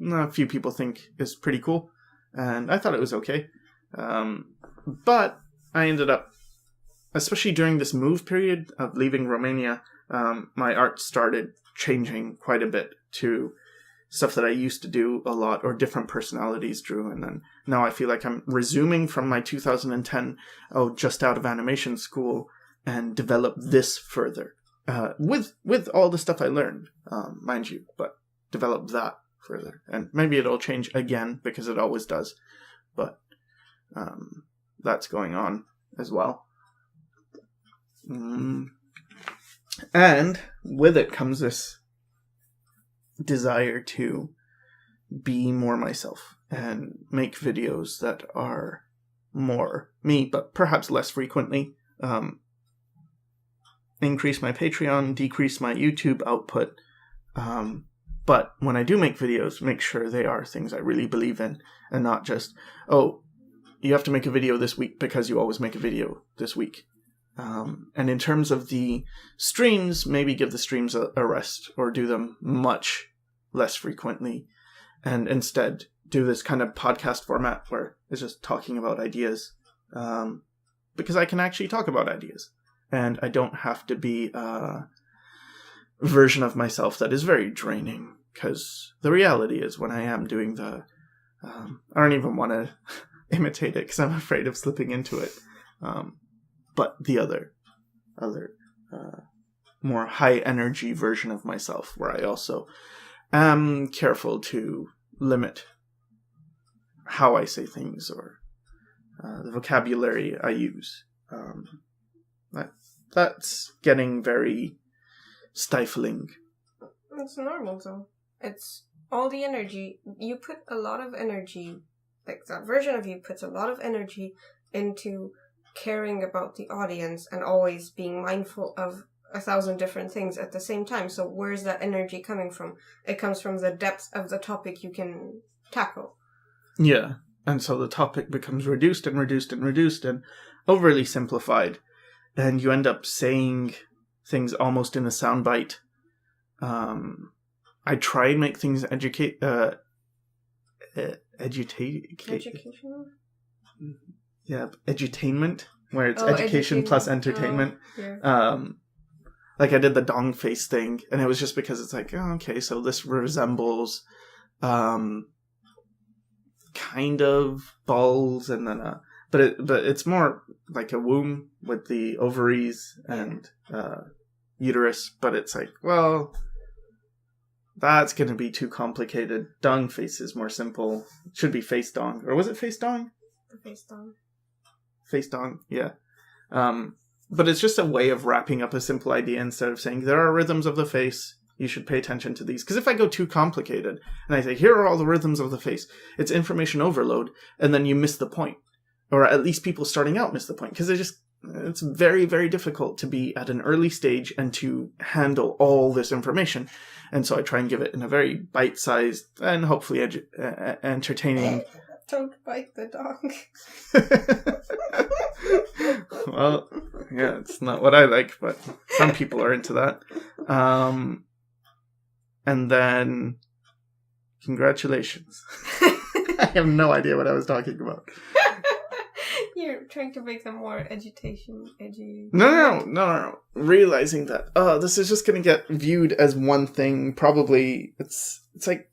a few people think is pretty cool. And I thought it was okay. But I ended up, especially during this move period of leaving Romania, my art started changing quite a bit to stuff that I used to do a lot, or different personalities drew. And then now I feel like I'm resuming from my 2010, just out of animation school, and develop this further. With all the stuff I learned, mind you, but develop that further. And maybe it'll change again, because it always does. But that's going on as well. And with it comes this desire to be more myself and make videos that are more me, but perhaps less frequently. Increase my Patreon, decrease my YouTube output. But when I do make videos, make sure they are things I really believe in, and not just, you have to make a video this week because you always make a video this week. And in terms of the streams, maybe give the streams a rest, or do them much less frequently, and instead do this kind of podcast format where it's just talking about ideas, because I can actually talk about ideas, and I don't have to be a version of myself that is very draining, because the reality is when I am doing I don't even want to imitate it because I'm afraid of slipping into it. But the other more high energy version of myself, where I also am careful to limit how I say things or the vocabulary I use. That's getting very stifling. It's normal though. It's all the energy. You put a lot of energy, like that version of you puts a lot of energy into caring about the audience and always being mindful of 1,000 different things at the same time. So where's that energy coming from? It comes from the depth of the topic you can tackle. Yeah. And so the topic becomes reduced and reduced and reduced and overly simplified. And you end up saying things almost in a soundbite. I try and make things educational. Yeah, edutainment, where it's education plus entertainment. Like I did the dong face thing, and it was just because it's like, oh, okay, so this resembles kind of balls, and then but it's more like a womb with the ovaries and uterus, but it's like, well, that's going to be too complicated. Dong face is more simple. It should be face dong. Or was it face dong? Face dong. Face dong, yeah. But it's just a way of wrapping up a simple idea instead of saying, there are rhythms of the face. You should pay attention to these. Because if I go too complicated and I say, here are all the rhythms of the face, it's information overload, and then you miss the point. Or at least people starting out miss the point. Because it's very, very difficult to be at an early stage and to handle all this information. And so I try and give it in a very bite-sized and hopefully entertaining... Don't bite the dog. Well, yeah, it's not what I like, but some people are into that. And then, congratulations. I have no idea what I was talking about. You're trying to make them more edgy. No. Realizing that, this is just going to get viewed as one thing. Probably, it's like,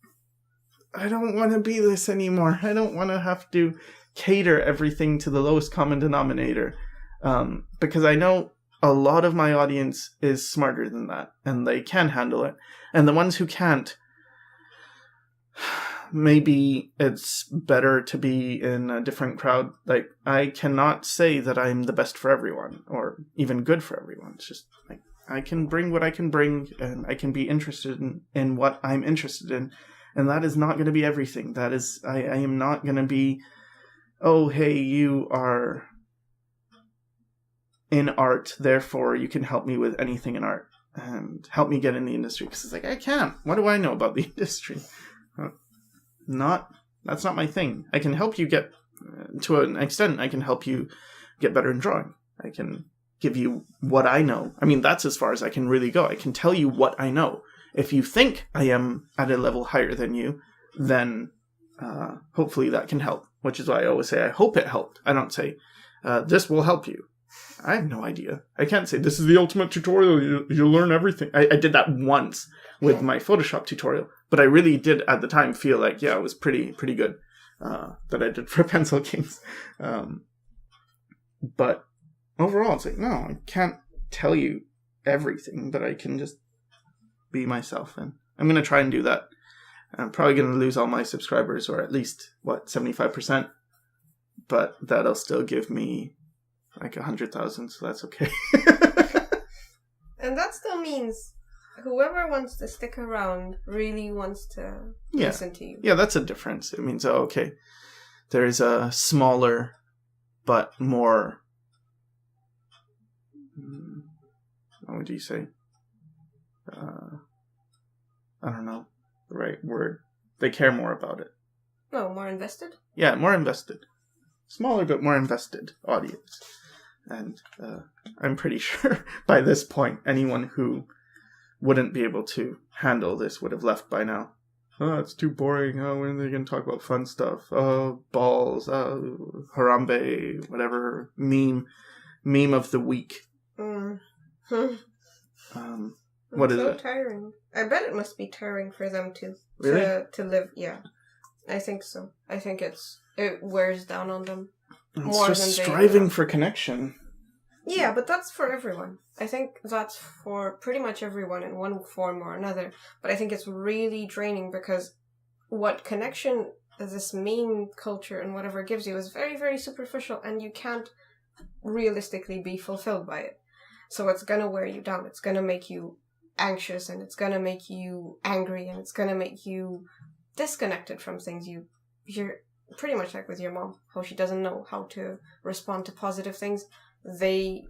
I don't want to be this anymore. I don't want to have to cater everything to the lowest common denominator. Because I know a lot of my audience is smarter than that, and they can handle it. And the ones who can't, maybe it's better to be in a different crowd. Like, I cannot say that I'm the best for everyone, or even good for everyone. It's just, like, I can bring what I can bring, and I can be interested in what I'm interested in. And that is not going to be everything. That is, I am not going to be, oh, hey, you are in art, therefore you can help me with anything in art and help me get in the industry. Because it's like, I can't. What do I know about the industry? That's not my thing. I can help you get, to an extent, I can help you get better in drawing. I can give you what I know. I mean, that's as far as I can really go. I can tell you what I know. If you think I am at a level higher than you, then hopefully that can help. Which is why I always say, I hope it helped. I don't say, this will help you. I have no idea. I can't say, this is the ultimate tutorial. You'll learn everything. I did that once with my Photoshop tutorial. But I really did, at the time, feel like, yeah, it was pretty good that I did for Pencil Kings. But overall, it's like, no, I can't tell you everything, but I can just be myself, and I'm going to try and do that. I'm probably going to lose all my subscribers, or at least 75%, but that'll still give me like 100,000, so that's okay. And that still means whoever wants to stick around really wants to listen to you. Yeah, that's a difference. It means, oh, okay, there's a smaller but more, what would you say? I don't know the right word. They care more about it. No, more invested? Yeah, more invested. Smaller but more invested audience. And I'm pretty sure by this point, anyone who wouldn't be able to handle this would have left by now. Oh, it's too boring. Oh, when are they going to talk about fun stuff? Oh, balls. Oh, Harambe, whatever. Meme of the week. What is it? Tiring. I bet it must be tiring for them to live. Yeah, I think so. I think it wears down on them. It's more just than striving for connection. Yeah, but that's for everyone. I think that's for pretty much everyone in one form or another. But I think it's really draining because what connection this meme culture and whatever it gives you is very, very superficial, and you can't realistically be fulfilled by it. So it's gonna wear you down. It's gonna make you anxious, and it's gonna make you angry, and it's gonna make you disconnected from things. You're pretty much like with your mom, how she doesn't know how to respond to positive things. You're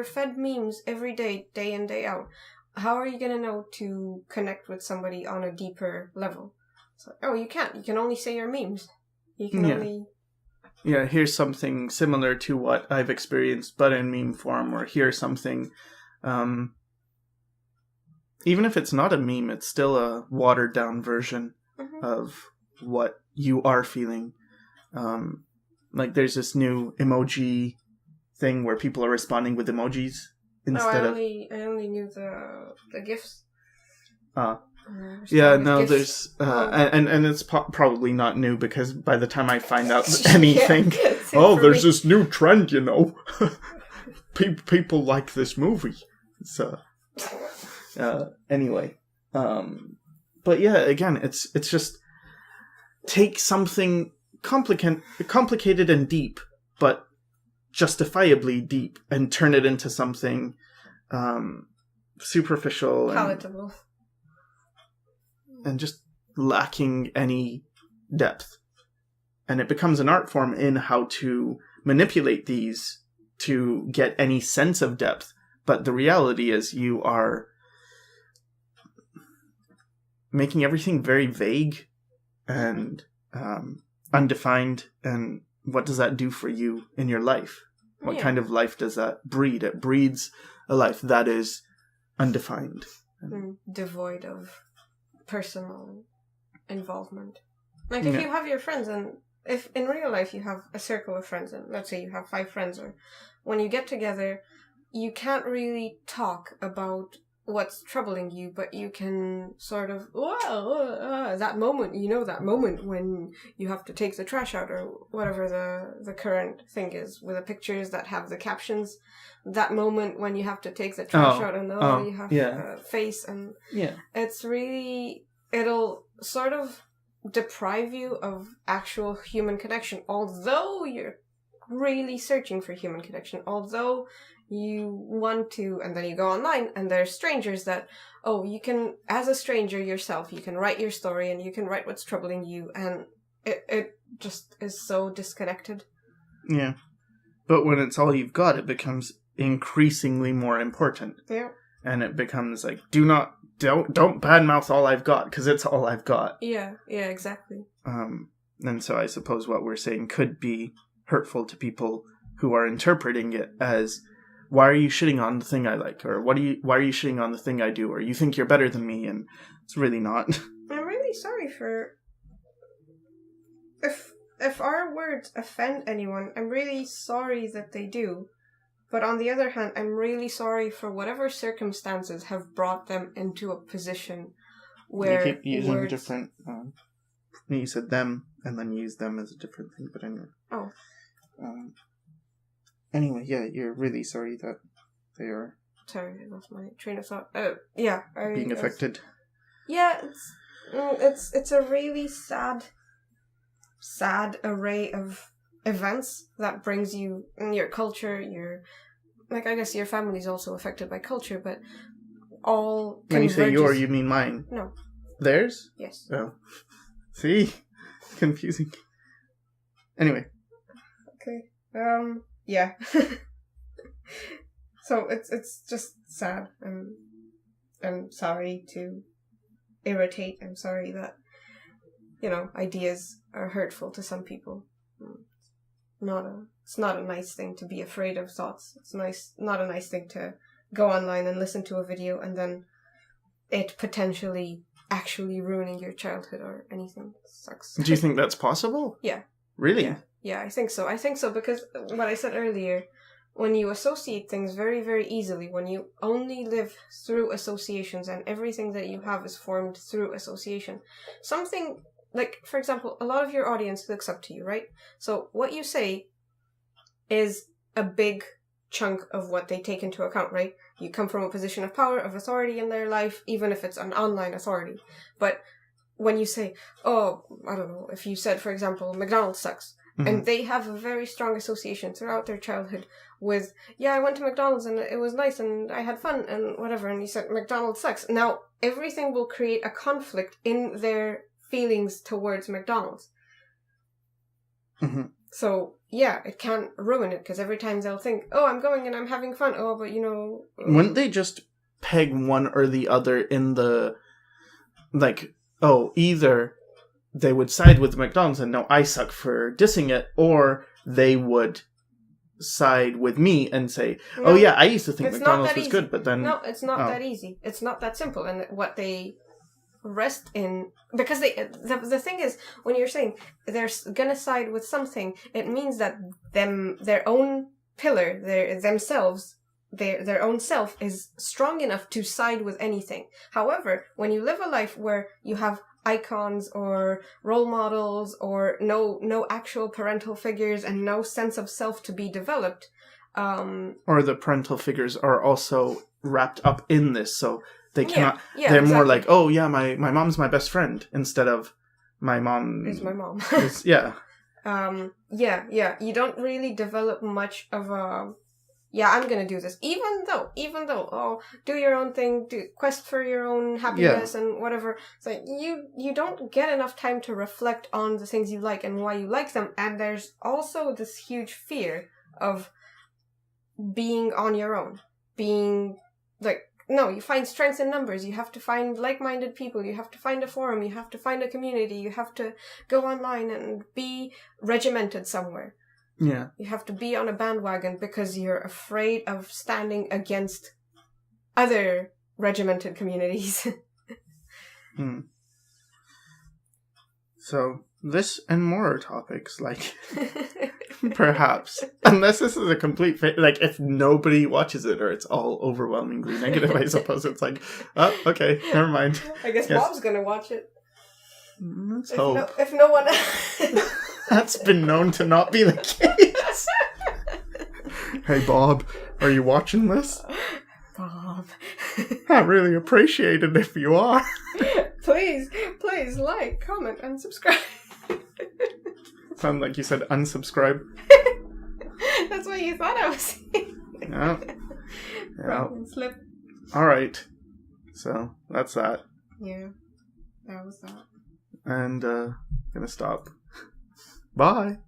fed memes every day in, day out. How are you gonna know to connect with somebody on a deeper level? So, you can't. You can only say your memes. You can only... Yeah, here's something similar to what I've experienced, but in meme form, or here's something... even if it's not a meme, it's still a watered-down version of what you are feeling. Like, there's this new emoji thing where people are responding with emojis instead of... I only knew the GIFs. There's... and it's probably not new, because by the time I find out anything... there's this new trend, people like this movie. So... anyway. But yeah, again, it's just... Take something complicated and deep, but justifiably deep, and turn it into something superficial palatable and just lacking any depth. And it becomes an art form in how to manipulate these to get any sense of depth. But the reality is you are making everything very vague and undefined. And what does that do for you in your life? What kind of life does that breed? It breeds a life that is undefined. Devoid of personal involvement. Like, if you have your friends, and if in real life you have a circle of friends, and let's say you have 5 friends, or when you get together, you can't really talk about what's troubling you, but you can sort of, that moment when you have to take the trash out, or whatever the current thing is, with the pictures that have the captions, that moment when you have to take the trash out, and you have a face, and it's really, it'll sort of deprive you of actual human connection, although you're really searching for human connection, although you want to, and then you go online, and there's strangers that, you can, as a stranger yourself, you can write your story, and you can write what's troubling you, and it just is so disconnected. Yeah. But when it's all you've got, it becomes increasingly more important. Yeah. And it becomes like, don't badmouth all I've got, because it's all I've got. Yeah, exactly. And so I suppose what we're saying could be hurtful to people who are interpreting it as, why are you shitting on the thing I like? Or why are you shitting on the thing I do? Or you think you're better than me, and it's really not. I'm really sorry for... If our words offend anyone, I'm really sorry that they do. But on the other hand, I'm really sorry for whatever circumstances have brought them into a position where you keep using different... you said them, and then use them as a different thing, but anyway. Oh. Anyway, yeah, you're really sorry that they are... Sorry, I lost my train of thought. Being affected. Yeah, it's a really sad array of events that brings you, in your culture, I guess your family's also affected by culture, but all When you say your, you mean mine? No. Theirs? Yes. Oh. See? Confusing. Anyway. Okay. Yeah. So it's just sad. I'm sorry to irritate. I'm sorry that, ideas are hurtful to some people. It's not a nice thing to be afraid of thoughts. It's not a nice thing to go online and listen to a video and then it potentially actually ruining your childhood or anything. It sucks. Do you think that's possible? Yeah. Really? Yeah, I think so. Because what I said earlier, when you associate things very, very easily, when you only live through associations and everything that you have is formed through association, something like, for example, a lot of your audience looks up to you, right? So what you say is a big chunk of what they take into account, right? You come from a position of power, of authority in their life, even if it's an online authority. But when you say, oh, I don't know, if you said, for example, McDonald's sucks, and they have a very strong association throughout their childhood with, yeah, I went to McDonald's and it was nice and I had fun and whatever, and you said McDonald's sucks. Now, everything will create a conflict in their feelings towards McDonald's. Mm-hmm. So, yeah, it can ruin it, because every time they'll think, oh, I'm going and I'm having fun, oh, but you know... Wouldn't they just peg one or the other in the... Like, oh, either they would side with McDonald's and no, I suck for dissing it, or they would side with me and say, oh yeah, I used to think McDonald's was good, but then... No, it's not that easy. It's not that simple. And what they rest in... Because the thing is, when you're saying they're gonna side with something, it means that their own pillar, themselves... Their own self is strong enough to side with anything. However, when you live a life where you have icons or role models or no actual parental figures and no sense of self to be developed, or the parental figures are also wrapped up in this, so they cannot... they're exactly. More like, oh yeah, my mom's my best friend, instead of my mom... is my mom. Yeah. You don't really develop much of a... Yeah, I'm gonna do this. Even though, oh, do your own thing, quest for your own happiness and whatever. So you don't get enough time to reflect on the things you like and why you like them. And there's also this huge fear of being on your own. Being, like, no, you find strength in numbers. You have to find like-minded people. You have to find a forum. You have to find a community. You have to go online and be regimented somewhere. Yeah. You have to be on a bandwagon because you're afraid of standing against other regimented communities. So, this and more topics, like, perhaps. Unless this is a complete... like, if nobody watches it or it's all overwhelmingly negative, I suppose it's like, oh, okay, never mind. I guess Bob's gonna watch it. Let's hope. If no one... That's been known to not be the case. Hey, Bob, are you watching this? Bob. I really appreciate it if you are. Please like, comment, and subscribe. Sound like you said unsubscribe. That's what you thought I was saying. Yeah. Slip. Alright. So, that's that. Yeah. That was that. And, gonna stop. Bye.